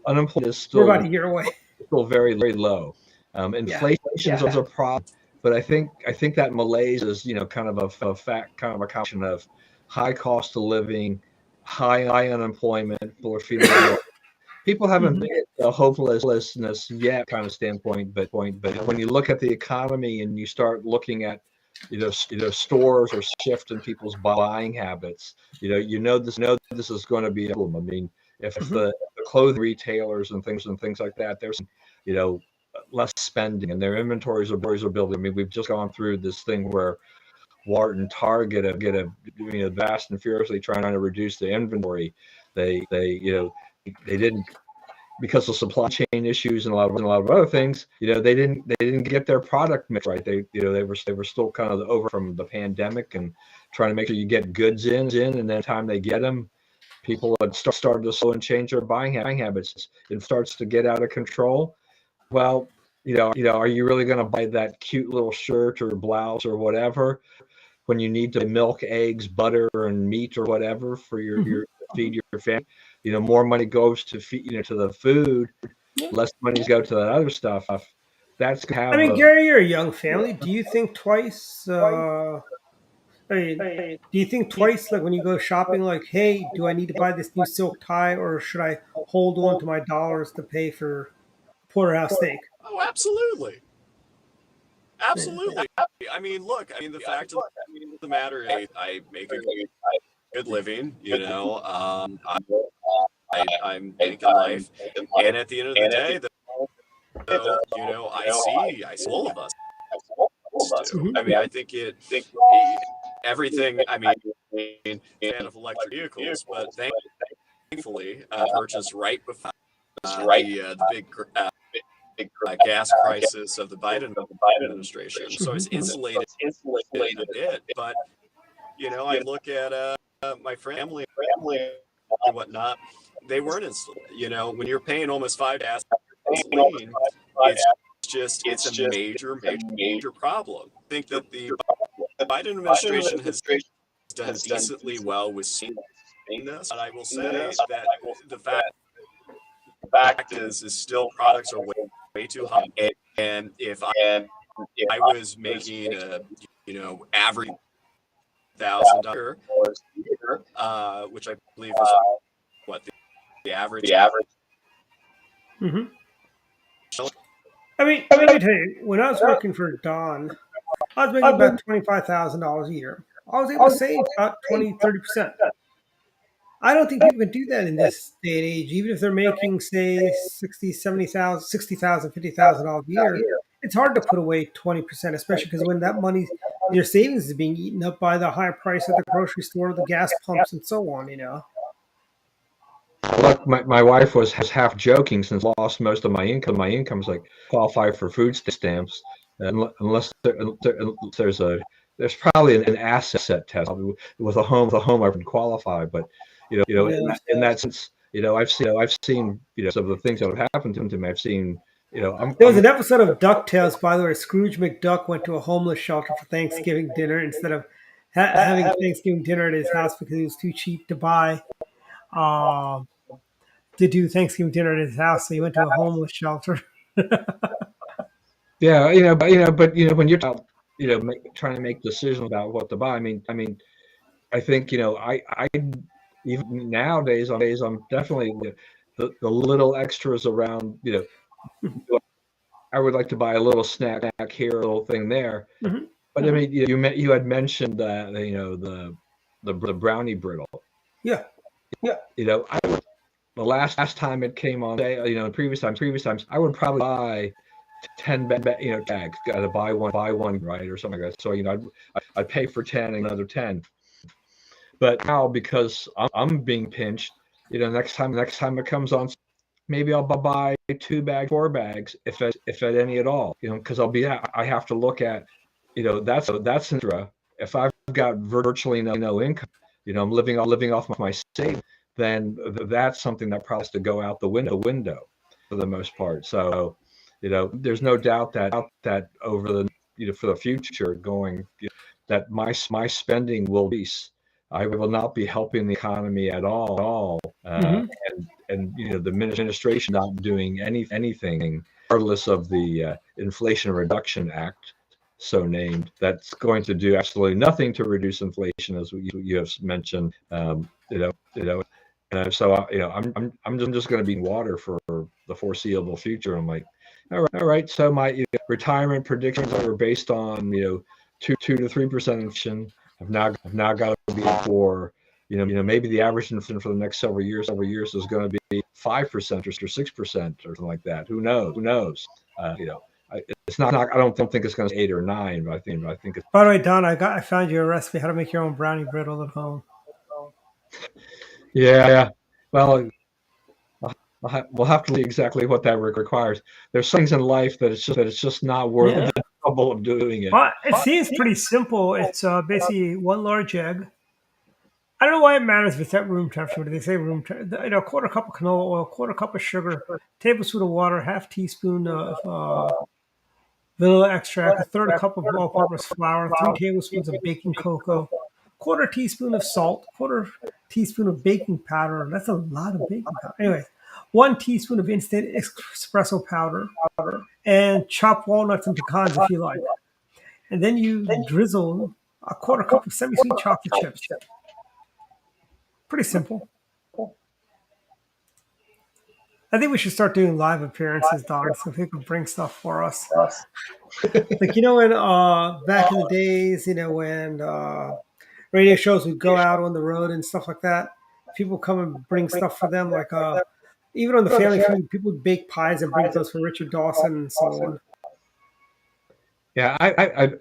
unemployment is still about a year away. Still very, very low. Inflation is a problem, but I think that malaise is kind of a combination of high cost of living, high unemployment. People haven't been at a hopelessness yet kind of standpoint, but when you look at the economy and you start looking at stores or shift in people's buying habits, this is going to be a problem. I mean, if the clothing retailers and things like that, there's, you know, less spending and their inventories are building. I mean, we've just gone through this thing where Walmart and Target are vast and furiously trying to reduce the inventory. They didn't, because of supply chain issues and a lot of other things, you know, they didn't get their product mix right. They were still kind of over from the pandemic and trying to make sure you get goods in, and then time they get them, people had started to slow and change their buying habits. It starts to get out of control. Well, you know, are you really going to buy that cute little shirt or blouse or whatever when you need to milk, eggs, butter, and meat or whatever for your feed your family? You know, more money goes to feed, you know, to the food, less money go to that other stuff. That's I mean, Gary, you're a young family. Do you think twice? I mean, do you think twice, like when you go shopping, like, hey, do I need to buy this new silk tie, or should I hold on to my dollars to pay for porterhouse steak? Oh, absolutely. Absolutely. I mean, look, I mean, the fact of the matter is I make a good living, you know, I'm making life. And at the end of the day, you know, I see all of us do. I mean, I think everything, I mean, fan of electric vehicles, but thankfully, purchased right before the big gas crisis of the Biden administration. So it's insulated a bit. But, you know, I look at my family and whatnot, they weren't insulated. You know, when you're paying almost $5 gasoline, it's a major problem. I think that the Biden administration has done decently well with seeing this, but I will say that the fact is still products are way too high. And if I was making a, you know, average $1,000 which I believe is what the average. Mm-hmm. I mean, let me tell you, when I was working for Don, I was making about $25,000 a year. I was able to save about 20-30%. I don't think people can do that in this day and age, even if they're making, say, $60,000, $70,000, $60,000, $50,000 a year. It's hard to put away 20%, especially because when that money, your savings is being eaten up by the high price at the grocery store, the gas pumps, and so on, you know. Look, my wife was half joking since I lost most of my income. My income's like qualify for food stamps, unless there's probably an asset test with a home I would qualify. But you know, in that sense, you know, I've seen you know, some of the things that have happened to me. I've seen, you know, there was an episode of DuckTales, by the way. Scrooge McDuck went to a homeless shelter for Thanksgiving dinner instead of having Thanksgiving dinner at his house because it was too cheap to buy. To do Thanksgiving dinner at his house, so he went to a homeless shelter. Yeah, but when you're you know, trying to make decisions about what to buy, I mean, I think, you know, I even nowadays I'm definitely the little extras around, you know, I would like to buy a little snack here, a little thing there. Mm-hmm. But I mean, you had mentioned that, you know, the brownie brittle. Yeah. You know, the last time it came on, you know, previous times, I would probably buy 10 bags. Got to buy one, right, or something like that. So, you know, I'd pay for 10 and another 10. But now, because I'm being pinched, you know, next time it comes on, maybe I'll buy 2 bags, 4 bags, if at any at all. You know, because I have to look at, you know, that's extra. If I've got virtually no income, you know, I'm living off my savings, then that's something that probably has to go out the window for the most part. So, you know, there's no doubt that over the, you know, for the future going, you know, that my spending will increase. I will not be helping the economy at all. And you know, the administration not doing anything, regardless of the Inflation Reduction Act, so named, that's going to do absolutely nothing to reduce inflation, as you have mentioned. So you know, I'm just going to be in water for the foreseeable future. I'm like, all right. So my retirement predictions that were based on, you know, 2 to 3% inflation have now got to be for maybe the average inflation for the next several years is going to be 5% or 6% or something like that. Who knows? Who knows? It's not. I don't think it's going to be 8 or 9, but I think it's. By the way, Don, I found you a recipe how to make your own brownie brittle at home. Yeah. Well, we'll have to see exactly what that requires. There's things in life that it's just not worth the trouble of doing it. Well, it seems pretty simple. It's basically one large egg. I don't know why it matters if it's at room temperature. But they say room temperature. A quarter cup of canola oil, quarter cup of sugar, tablespoon of water, half teaspoon of vanilla extract, a third cup of all-purpose flour, 3 tablespoons of baking cocoa, quarter teaspoon of salt, quarter teaspoon of baking powder. That's a lot of baking powder. Anyway, 1 teaspoon of instant espresso powder, and chopped walnuts and pecans if you like. And then you drizzle a quarter cup of semi-sweet chocolate chips. Pretty simple. I think we should start doing live appearances, Don, so people bring stuff for us. Like, when back in the days, when radio shows would go out on the road and stuff like that, people come and bring stuff for them. Like, even on the Family Feud, people would bake pies and bring those for Richard Dawson and so on. Yeah, I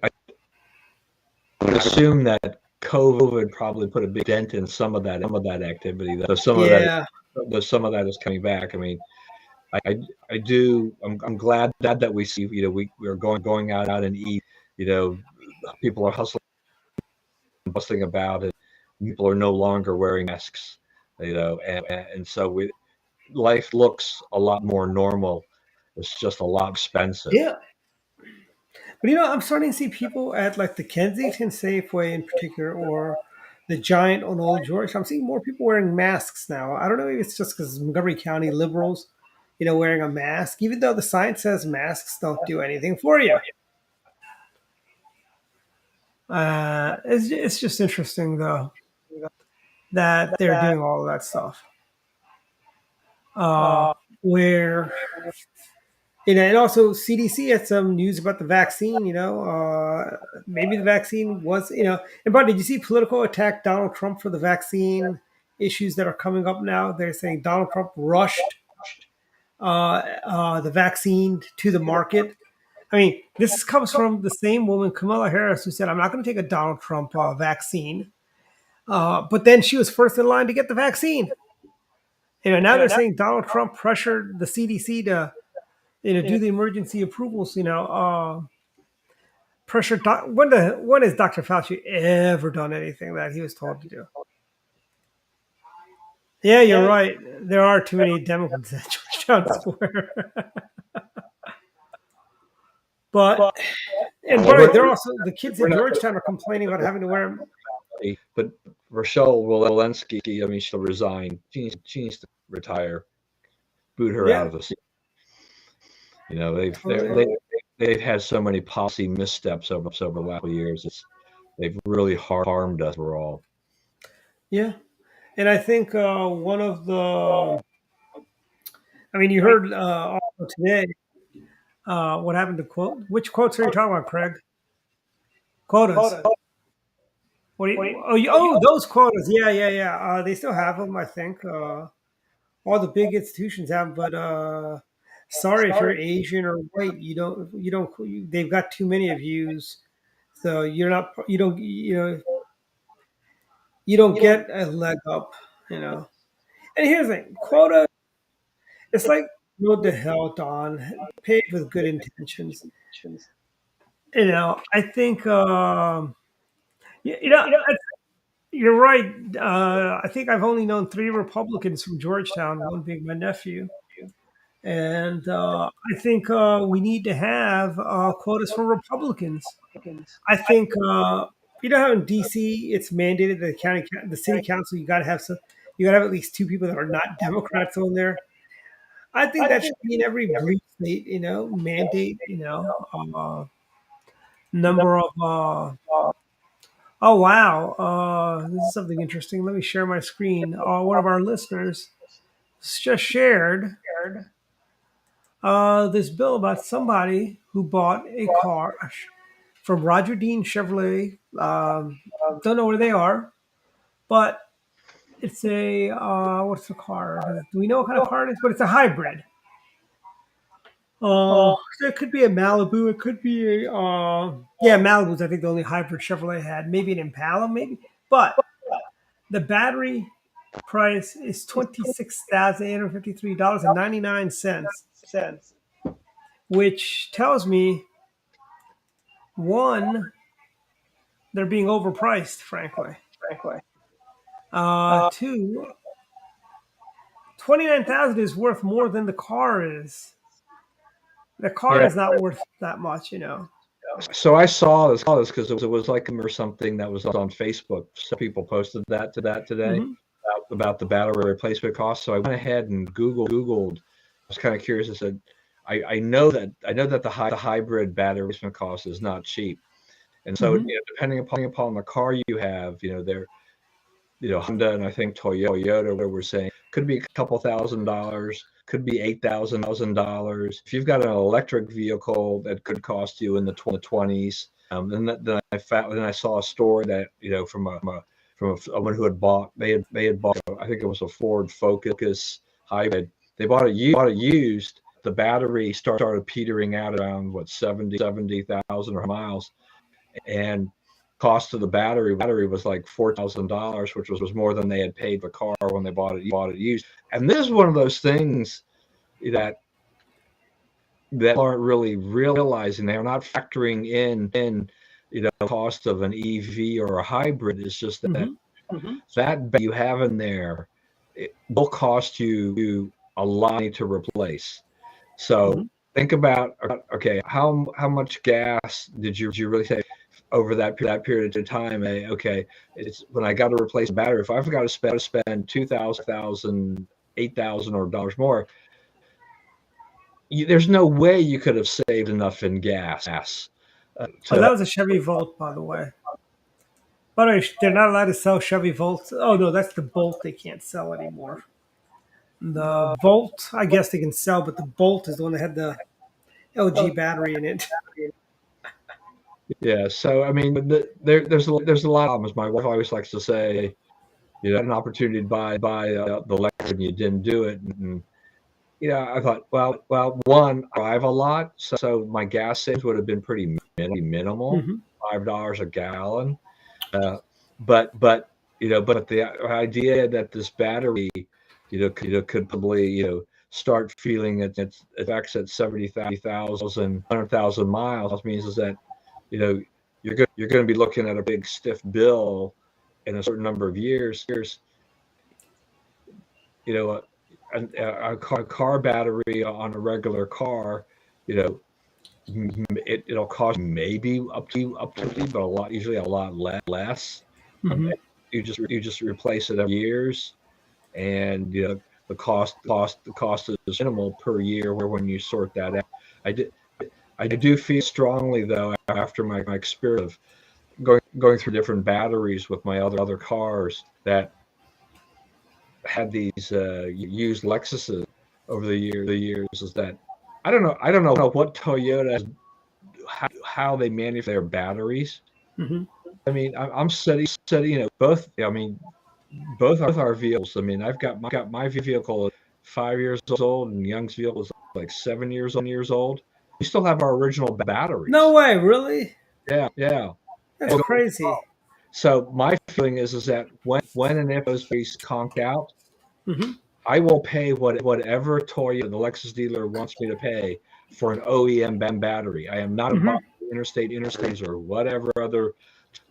would assume that COVID probably put a big dent in some of that activity. Though some of that is coming back. I mean, I do. I'm glad that we see. We're going out and eat. People are hustling, bustling about it. People are no longer wearing masks. And so life looks a lot more normal. It's just a lot expensive. Yeah. But I'm starting to see people at like the Kensington Safeway in particular, or the Giant on Old George. I'm seeing more people wearing masks now. I don't know if it's just because Montgomery County liberals, wearing a mask, even though the sign says masks don't do anything for you. It's just interesting though that they're doing all of that stuff. Where. And also CDC had some news about the vaccine, maybe the vaccine was, and but did you see Politico attack Donald Trump for the vaccine issues that are coming up now? They're saying Donald Trump rushed the vaccine to the market. I mean, this comes from the same woman, Kamala Harris, who said, I'm not going to take a Donald Trump vaccine. But then she was first in line to get the vaccine. Now they're saying Donald Trump pressured the CDC to do the emergency approvals, pressure. When has Dr. Fauci ever done anything that he was told to do? Yeah, you're right. There are too many Democrats at Georgetown Square. But they're also, the kids in Georgetown are complaining about having to wear them. But Rochelle Walensky, I mean, she'll resign. She needs to retire. Boot her out of the seat. They've had so many policy missteps over the last years. They've really harmed us overall. Yeah, and I think one of the, you heard also today what happened to quote. Which quotes are you talking about, Craig? Quotas. What do you, those quotas. Yeah. They still have them, I think. All the big institutions have them, but. Sorry if you're Asian or white, they've got too many of yous, so you don't get a leg up, And here's the thing, quota, it's like road to hell, Don, paid with good intentions. I think, you're right. I think I've only known 3 Republicans from Georgetown, one being my nephew. And I think we need to have quotas for Republicans. I think how in DC it's mandated that the city council you got to have at least 2 people that are not Democrats on there. I think that should be in every blue state. Mandate. Number of. Oh wow! This is something interesting. Let me share my screen. One of our listeners just shared. This bill about somebody who bought a car from Roger Dean Chevrolet. Don't know where they are, but It's a what's the car? Do we know what kind of car it is? But it's a hybrid. So it could be a Malibu. It could be a yeah, Malibu's I think the only hybrid Chevrolet had. Maybe an Impala, maybe. But the battery price is $26,853.99, which tells me one, they're being overpriced, frankly. Two, 29,000 is worth more than the car is. The car Yeah. is not worth that much, you know. So I saw this because it was like or something that was on Facebook. So people posted that today Hmm. about the battery replacement cost. So I went ahead and Googled. I was kind of curious. I said, I know that the hybrid battery replacement cost is not cheap, and so Hmm. depending upon the car you have, they're Honda and I think Toyota were saying could be a couple $1,000s, could be $8,000. If you've got an electric vehicle that could cost you in the 20s, then I saw a story that from someone who had bought they had bought I think it was a Ford Focus hybrid. They bought it used. The battery started petering out around 70,000 or miles, and cost of the battery was like $4,000, which was more than they had paid the car when they bought it used. And this is one of those things that aren't really realizing. They're not factoring in cost of an EV or a hybrid. It's just that that you have in there, it will cost you a lot to replace. So think about, okay, how much gas did you really save over that period of time? Okay, it's when I got to replace a battery. If I've got to spend 2,000, 8,000 or dollars more, there's no way you could have saved enough in gas. Oh, that was a Chevy Volt, by the way. By the way, they're not allowed to sell Chevy Volts. Oh no, that's the Bolt they can't sell anymore. The Volt, I guess they can sell, but the Bolt is the one that had the LG battery in it. Yeah, so I mean, there's a lot of problems. My wife always likes to say, you had an opportunity to buy the Lexus and you didn't do it. And I thought, well, one, I drive a lot, so my gas savings would have been pretty minimal, Hmm. $5 a gallon. But the idea that this battery, could probably start feeling its effects at 70,000, 100,000 miles means is that you're going to be looking at a big stiff bill in a certain number of years. A car battery on a regular car, it'll cost maybe up to but usually a lot less. Hmm. You just replace it every years, and the cost is minimal per year. Where when you sort that out, I do feel strongly though after my experience of going through different batteries with my other cars that had these used Lexuses over the years is that I don't know what Toyota how they manufacture their batteries. Hmm. I mean, I'm studying both. I mean, both our vehicles. I mean, I've got my vehicle 5 years old, and Young's vehicle is like 7 years old. We still have our original batteries. No way, really? Yeah. That's crazy. So my feeling is that when and if those batteries conk out, Hmm. I will pay whatever Toyota, the Lexus dealer, wants me to pay for an OEM battery. I am not Hmm. about Interstates or whatever other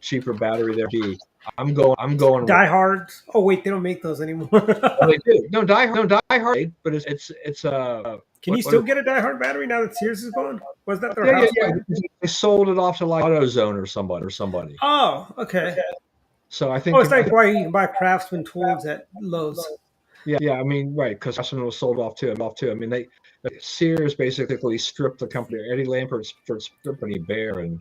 cheaper battery there be. I'm going. Die Hard. Oh wait, they don't make those anymore. Well, they do. No, Die Hard, but it's Can you what still get a Die Hard battery now that Sears is gone? Was that their yeah, house yeah. brand? They sold it off to like AutoZone or somebody. Oh, okay. So I Oh, think it's like why you can buy Craftsman tools at Lowe's. yeah. I mean, right, because Craftsman was sold off too. I mean, Sears basically stripped the company. Eddie Lampert stripped the company bare and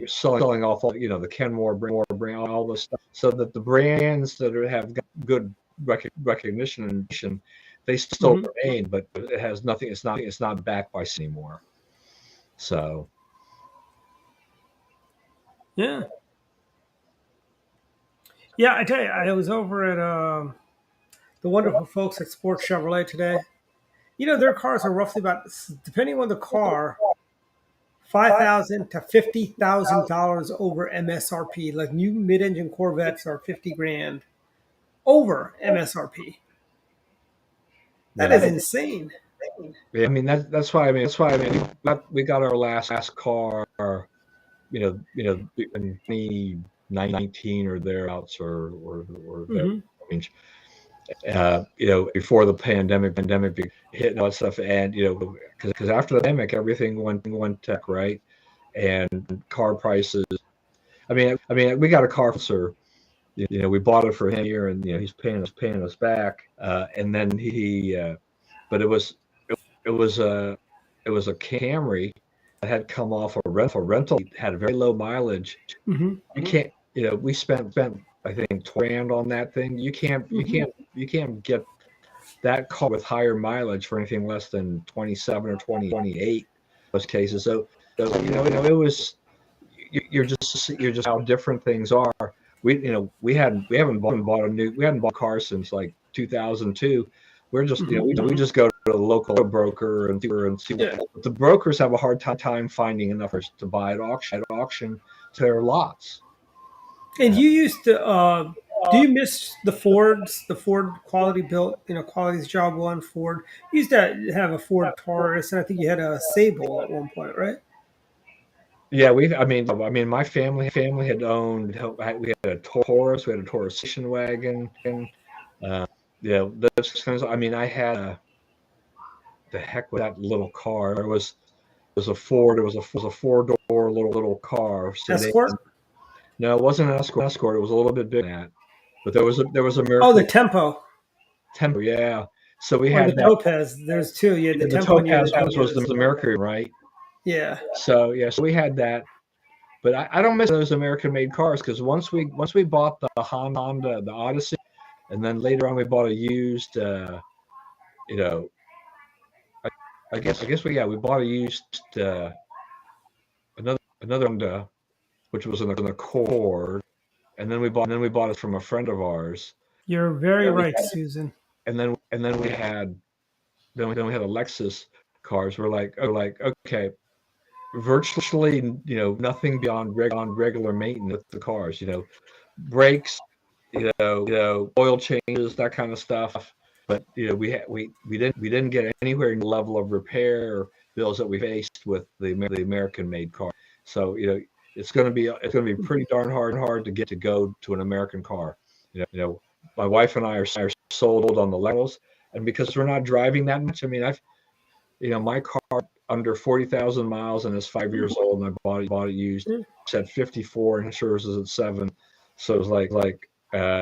selling off all the Kenmore brand, all this stuff, so that the brands that have got good recognition and they still remain, but it has nothing. It's not backed by anymore. So Yeah. Yeah, I tell you, I was over at the wonderful folks at Sports Chevrolet today. You know, their cars are roughly about, depending on the car, $5,000 to $50,000 over MSRP. Like new mid-engine Corvettes are 50 grand over MSRP. That is Yeah. insane. Yeah, I mean we got our last car, in 2019 or thereabouts or there Hmm. range. Before the pandemic hit and all that stuff, and because after the pandemic everything went tech, right, and car prices. I mean, we got a car, sir. We bought it for him here, and he's paying us back, and then but it was a it was a Camry that had come off a rental, had very low mileage. Hmm. You can't, we spent I think 20 grand on that thing. Hmm. You can't get that car with higher mileage for anything less than 27 or 28 most cases. It was you're just how different things are. We haven't bought a car since like 2002. We're just we just go to the local broker and see Yeah. what the brokers have a hard time finding enough to buy at auction to their lots. And you used to, do you miss the Fords, the Ford quality built, quality's job one Ford? You used to have a Ford Taurus, and I think you had a Sable at one point, right? Yeah, my family had owned. We had a Taurus, we had a Taurus station wagon, and those kinds. I had the heck with that little car. It was a Ford. It was a four-door little car. Escort? No, it wasn't an Escort. It was a little bit bigger than that. But there was a Oh, the Mercury Tempo Tempo. Yeah. So we or the had that. Topaz. There's two. You had the The Tempo and you had the Topaz was Topaz. the Mercury, right? Yeah. So yeah, so we had that. But I don't miss those American-made cars because once we bought the Honda, the Odyssey, and then later on we bought a used, you know, I guess we bought a used another Honda, which was an Accord, and then we bought it from a friend of ours, You're very right, Susan. and then we had a Lexus cars. We're like okay, virtually nothing beyond regular maintenance with the cars. Brakes, oil changes, that kind of stuff. But we didn't get anywhere in the level of repair bills that we faced with the American-made car. So it's going to be pretty darn hard to get to go to an American car. My wife and I are sold on the levels, and because we're not driving that much. I mean, my car under 40,000 miles and is 5 years old, and I bought it used. It's at 54, and insurance is at 7. So it's like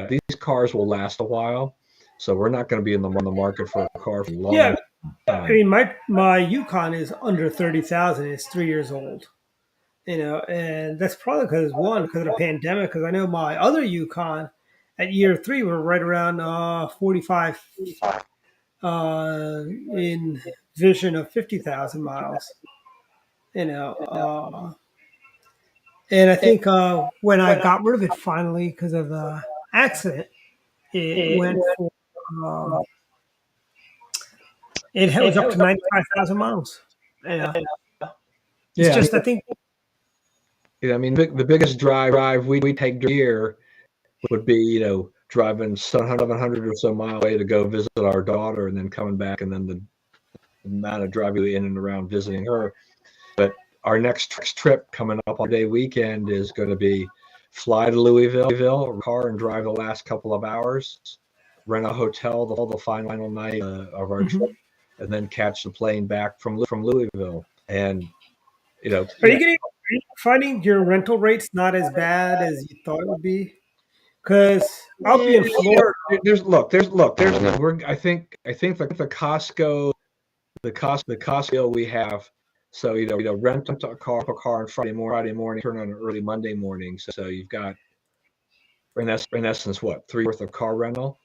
these cars will last a while. So we're not going to be in the market for a car for a long Yeah. I time. mean, my Yukon is under 30,000. It's 3 years old. And that's probably because of the pandemic. Because I know my other Yukon at year three were right around 45 in vision of 50,000 miles. You know, and I think when I got rid of it finally because of the accident, it went for um, it was up to 95,000 miles. Yeah, it's Yeah, just I think I mean the biggest drive we take here would be driving 700 or so miles away to go visit our daughter, and then coming back, and then the amount of driving in and around visiting her. But our next trip coming up on day weekend is going to be fly to Louisville, car, and drive the last couple of hours, rent a hotel the final night of our trip, mhm. and then catch the plane back from Louisville. And Are yeah, you finding your rental rates not as bad as you thought it would be? Because I'll be in Florida. there's no. I think the Costco deal we have. So rent a car on Friday morning, turn on early Monday morning. So you've got in essence what, 3 worth of car rental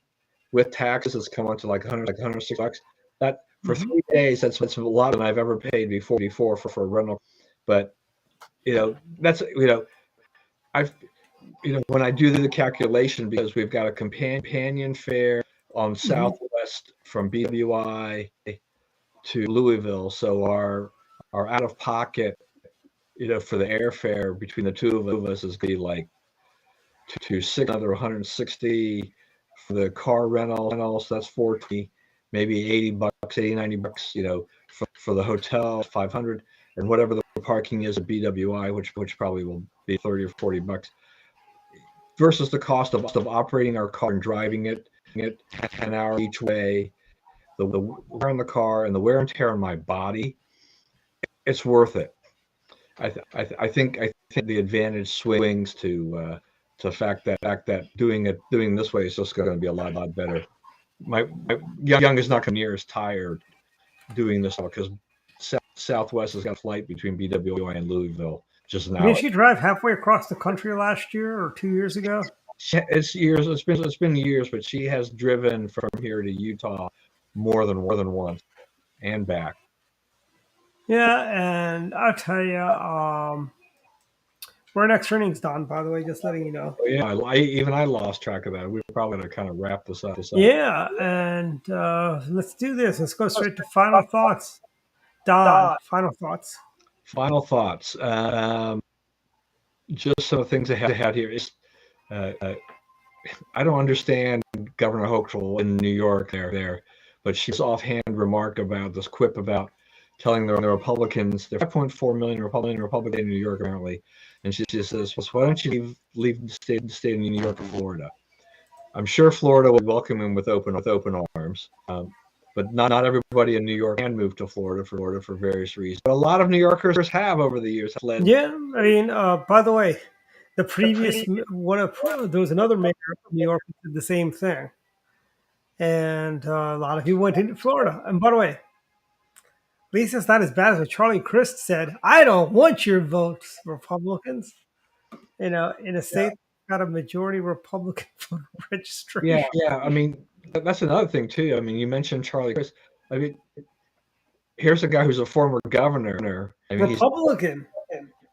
with taxes. It's come up to like 160 bucks. That for Mhm. 3 days, that's a lot than I've ever paid before for a rental. But that's I've when I do the calculation, because we've got a companion fare on Southwest from BWI to Louisville, so our out of pocket, for the airfare between the two of us is going to be like another 160 for the car rental, so that's 420, maybe 80 bucks, 80, 90 bucks, for the hotel, 500, and whatever the parking is at BWI, which probably will be 30 or 40 bucks, versus the cost of operating our car and driving it an hour each way, the wear on the car and the wear and tear on my body. It's worth it. I think the advantage swings to the fact that doing this way is just going to be a lot better. My young is not going to be near as tired doing this because Southwest has got a flight between BWI and Louisville just an hour. Didn't she drive halfway across the country last year or 2 years ago? It's years. It's been years, but she has driven from here to Utah more than once and back. Yeah, and I'll tell you, we're next earnings, Don, by the way, just letting you know. Oh, yeah, I lost track of that. We're probably going to kind of wrap this up. Yeah, and let's do this. Let's go straight to final thoughts. Don, final thoughts. Final thoughts. Just some things I had here is, I don't understand Governor Hochul in New York there, but she's offhand remark about this quip about telling the Republicans, there are 5.4 million Republicans in New York apparently, and she just says, well, why don't you leave the state of New York and Florida? I'm sure Florida will welcome him with open arms, but not everybody in New York can move to Florida for various reasons. But a lot of New Yorkers have over the years led. Yeah, I mean, by the way, there was another mayor of New York who did the same thing, and a lot of people went into Florida. And by the way, at least it's not as bad as what Charlie Crist said. I don't want your votes, Republicans. In a state that got a majority Republican voter registration. Yeah. I mean, that's another thing too. I mean, you mentioned Charlie Crist. I mean, here's a guy who's a former governor. I mean, Republican.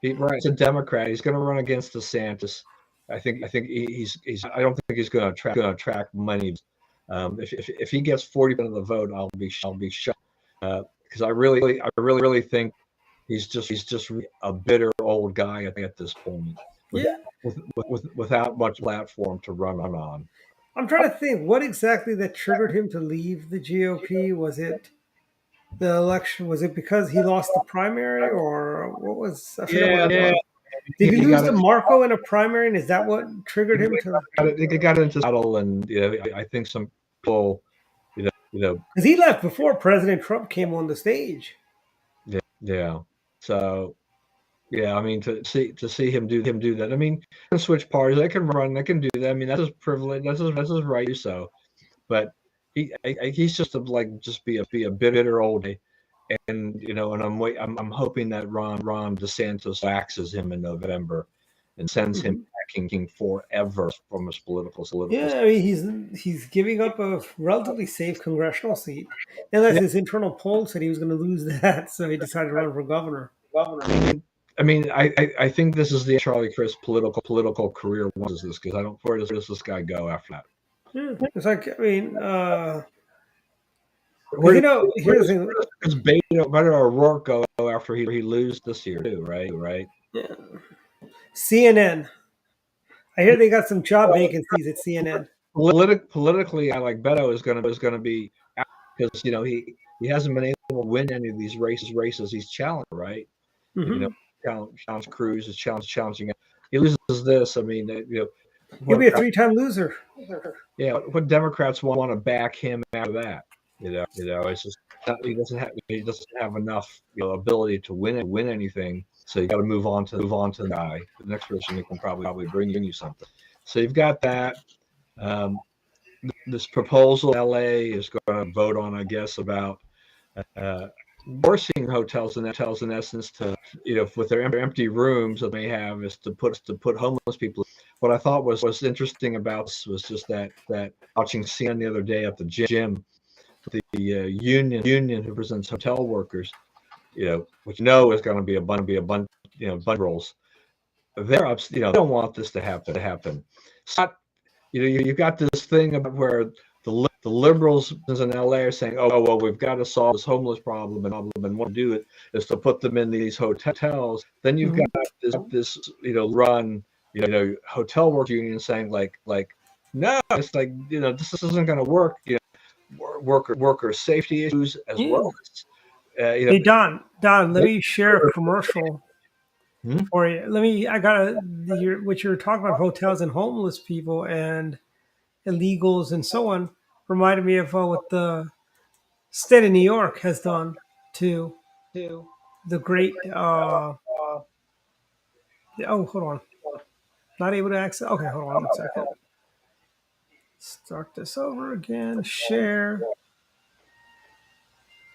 He's a Democrat. He's going to run against DeSantis. I think he's. I don't think he's going to attract money. If he gets 40% of the vote, I'll be shocked. Because I really think he's just a bitter old guy at this point. Without much platform to run on. I'm trying to think what exactly that triggered him to leave the GOP. Was it the election? Was it because he lost the primary, or what was? I forget what it was. Did he lose to Marco in a primary, and is that what triggered him to? They got into battle, and I think some people, because he left before President Trump came on the stage. Yeah. So. Yeah, I mean, to see him do that. I mean, they can switch parties. They can run. They can do that. I mean, that's his privilege. That's his right to do so. But he's just be a bitter old day. And and I'm hoping that Ron DeSantis axes him in November and sends him packing forever from his political. Yeah, I mean, he's giving up a relatively safe congressional seat. Unless his internal poll said he was going to lose that, so he decided to run for governor. I mean, I think this is the Charlie Crist political career. What is this? Because where does this guy go after that? Yeah, it's like, I mean, here's the thing. Does Beto O'Rourke go after he loses this year too? Right. Yeah. CNN. I hear they got some job vacancies at CNN. Politically, I like Beto is going to be, because he hasn't been able to win any of these races he's challenged, right? Mm-hmm. Challenge Cruz is challenging. He loses this. I mean, he'll be a 3-time loser. Yeah, what Democrats want to back him after that? It's just he doesn't have enough ability to win anything. So you got to move on to the guy, the next person who can probably bring you something. So you've got that. This proposal LA is going to vote on, I guess, about forcing hotels in essence to, with their empty rooms that they have, is to put homeless people. What I thought was interesting about this was just that watching CNN the other day at the gym, the union who represents hotel workers, which is going to be a bunch, bundles. they're you know, they don't want this to happen. It's not, you know, you've got this thing about where the liberals in LA are saying, oh well, we've got to solve this homeless problem, and what to do it is to put them in these hotels. Then you've got this you know, run, you know, hotel work union saying like no, it's like, you know, this isn't going to work. You know, worker safety issues as well as you know. Hey Don, let me share a commercial Hmm? for you. I got what you're talking about, hotels and homeless people and illegals and so on, reminded me of what the state of New York has done to the great. Oh, hold on, not able to access. Okay, hold on 1 second. Start this over again. Share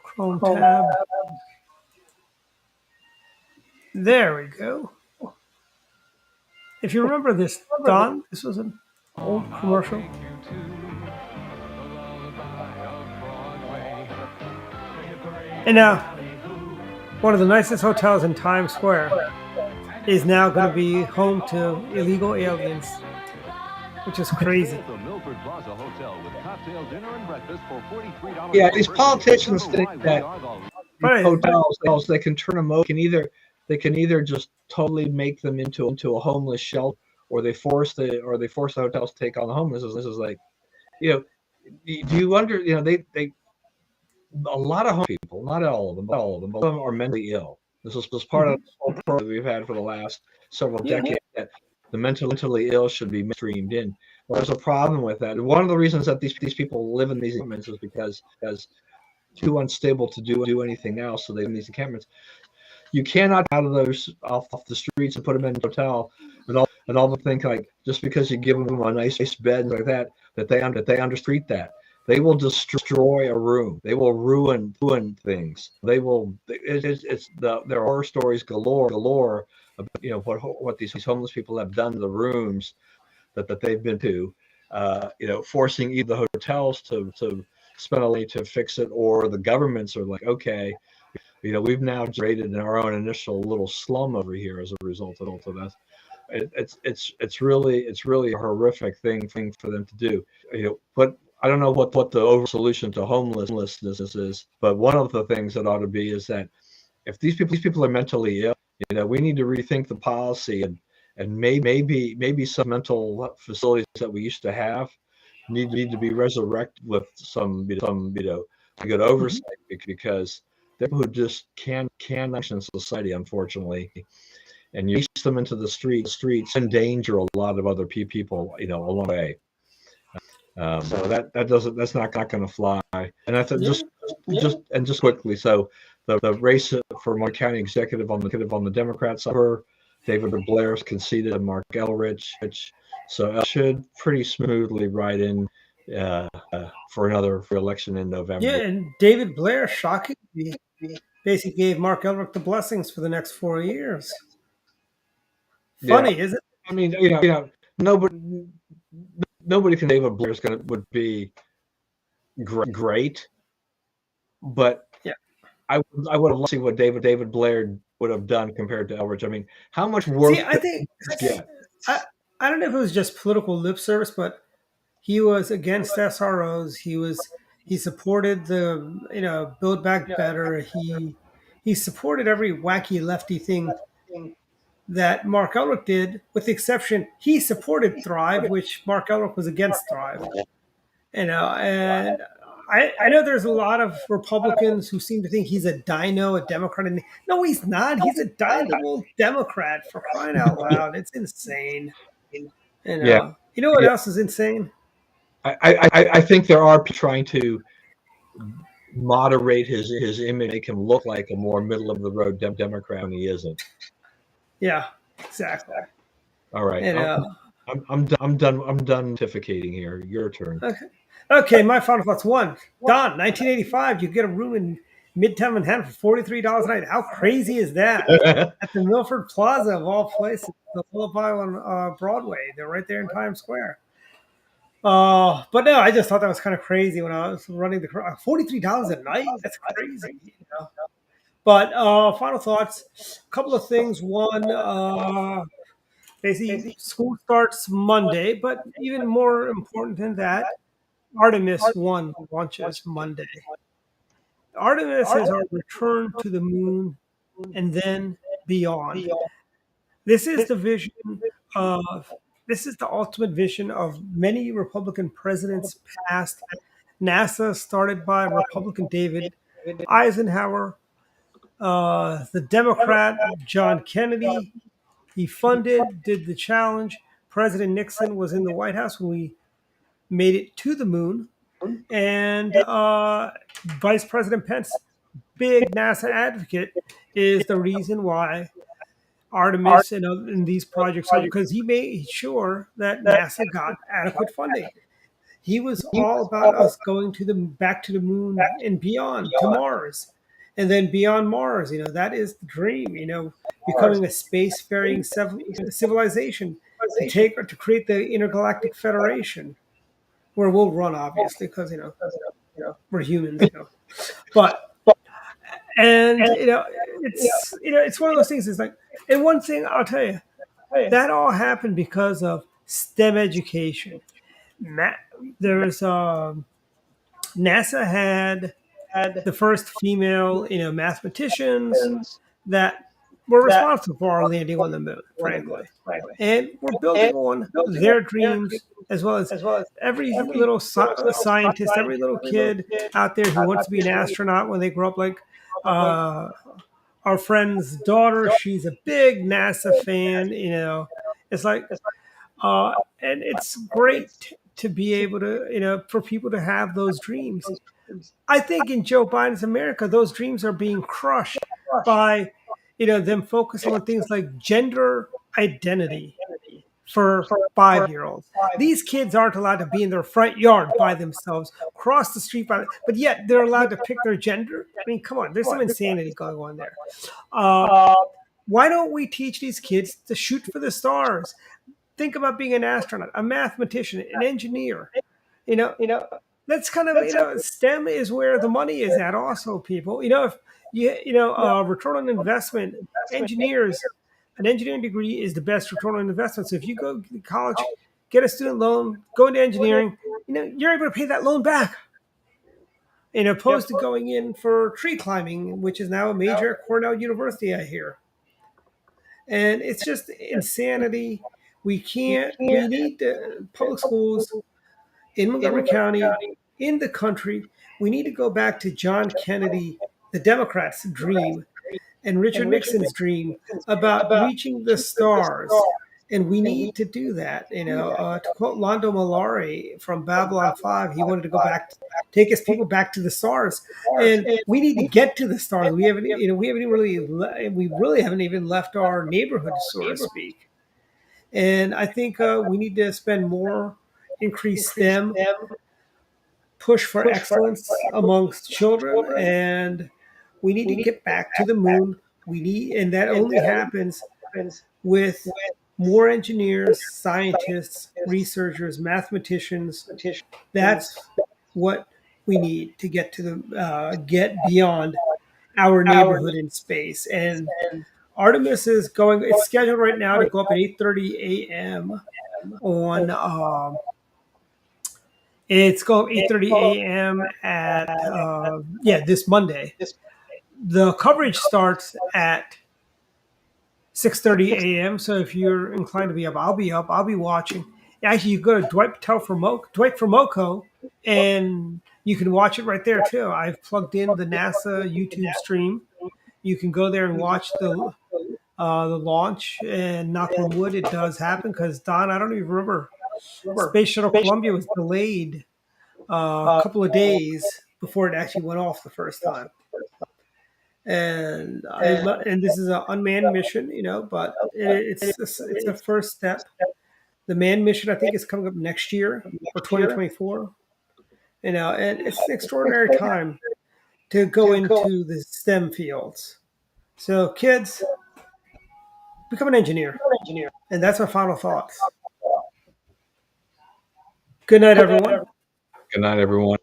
Chrome tab. There we go. If you remember this, Don, this was an old commercial. And now, one of the nicest hotels in Times Square is now going to be home to illegal aliens, which is crazy. The Milford Plaza Hotel with cocktail dinner and breakfast for $43 Yeah, per these person. politicians think that Right. hotels they can turn them over. They can either just totally make them into a homeless shelter, or they force the hotels to take on the homeless. This is like, you know, do you wonder? You know, they a lot of homeless people, not all of them, but all of them are mentally ill. This is part of the whole program we've had for the last several decades, that the mentally ill should be streamed in. Well, there's a problem with that. One of the reasons that these people live in these encampments is because too unstable to do anything else, so they live in these encampments. You cannot out of those off the streets and put them in a hotel, and all them think like, just because you give them a nice bed and like that they understreet that. They will destroy a room. They will ruin things. They will. There are horror stories galore about, you know, what these homeless people have done to the rooms that they've been to. You know, forcing either the hotels to spend a money to fix it, or the governments are like, okay, you know, we've now generated our own initial little slum over here as a result of that. It's really a horrific thing for them to do. You know, but I don't know what the overall solution to homelessness is, but one of the things that ought to be is that if these people are mentally ill, you know, we need to rethink the policy, and maybe some mental facilities that we used to have need to be resurrected with some good oversight, because they're people who just can't function in society, unfortunately. And you release them into the streets, endanger a lot of other people, you know, along the way. So that's not going to fly. And I thought just quickly, so the race for Montgomery County executive on the Democrat side, David Blair's conceded, and Mark Elrich, so it should pretty smoothly ride in for another election in November. Yeah, and David Blair shockingly basically gave Mark Elric the blessings for the next 4 years. Funny, isn't it? I mean, you know, nobody can say David Blair's would be great, but yeah, I would love to see what David Blair would have done compared to Elrich. I mean, how much work? See, I think I don't know if it was just political lip service, but he was against SROs. He supported the, you know, Build Back Better. He supported every wacky lefty thing that Mark Elric did, with the exception he supported Thrive, which Mark Elric was against Thrive. You know, and I know there's a lot of Republicans who seem to think he's a dino, a Democrat. And no, he's not. He's a dino Democrat, for crying out loud. It's insane. You know, Yeah. You know what else is insane? I think there are trying to moderate his image, make him look like a more middle of the road Democrat when he isn't. Yeah, exactly. All right. You know, I'm done pontificating here. Your turn. Okay, my final thoughts. One, Don, 1985, you get a room in Midtown Manhattan for $43 a night. How crazy is that? At the Milford Plaza, of all places, the Lullaby on Broadway. They're right there in Times Square. But no, I just thought that was kind of crazy when I was running the $43 a night. That's crazy. You know? But final thoughts. A couple of things. One, Basically, school starts Monday, but even more important than that, Artemis 1 launches Monday. Artemis is our return to the moon and then beyond. This is the vision of this is the ultimate vision of many Republican presidents past. NASA started by Republican David Eisenhower, the Democrat John Kennedy. He funded, did the challenge. President Nixon was in the White House when we made it to the moon, and Vice President Pence, big NASA advocate, is the reason why Artemis and these projects are, because he made sure that NASA got adequate funding. He was all about us going to the back to the moon and beyond to Mars, and then beyond Mars. That is the dream. Becoming a spacefaring civilization to create the intergalactic federation, where we'll run obviously because we're humans. But it's one of those things. It's like, and one thing I'll tell you, that all happened because of STEM education. There's NASA had the first female mathematicians that were responsible for our landing on the moon, frankly. And we're building on their dreams, as well as every little scientist, every little kid out there who wants to be an astronaut when they grow up. Like our friend's daughter, she's a big NASA fan. It's like, and it's great to be able to, for people to have those dreams. I think in Joe Biden's America, those dreams are being crushed by, them focusing on things like gender identity for 5-year-olds. These kids aren't allowed to be in their front yard by themselves, cross the street but yet they're allowed to pick their gender. I mean, come on, there's some insanity going on there. Why don't we teach these kids to shoot for the stars? Think about being an astronaut, a mathematician, an engineer. That's kind of, STEM is where the money is at also, people. If return on investment, engineers, an engineering degree is the best return on investment. So if you go to college, get a student loan, go into engineering, you're able to pay that loan back. Opposed to going in for tree climbing, which is now a major at Cornell University, I hear. And it's just insanity. We need public schools in Montgomery County, in the country. We need to go back to John Kennedy, the Democrats' dream, and Richard Nixon's dream about reaching the stars. And we need to do that. To quote Londo Mollari from Babylon 5, he wanted to go back, take his people back to the stars. And we need to get to the stars. We really haven't even left our neighborhood, so to speak. And I think we need to spend more, increase STEM, push for excellence amongst children, and we need to get back to the moon. And that only happens with more engineers, scientists, researchers, mathematicians. That's what we need to get to get beyond our neighborhood in space. And Artemis is going. It's scheduled right now to go up at 8:30 a.m. on. It's going 8:30 a.m. at this Monday. The coverage starts at 6:30 a.m. So if you're inclined to be up, I'll be up. I'll be watching. Actually, you go to Dwight Framoco, and you can watch it right there too. I've plugged in the NASA YouTube stream. You can go there and watch the launch, and knock on wood, it does happen. Because Don, I don't even remember. Space Shuttle Columbia was delayed a couple of days before it actually went off the first time. And this is an unmanned mission, but it's a first step. The manned mission, I think, is coming up next year or 2024. And it's an extraordinary time to go into the STEM fields. So, kids, become an engineer. And that's my final thoughts. Good night, everyone. Good night, everyone.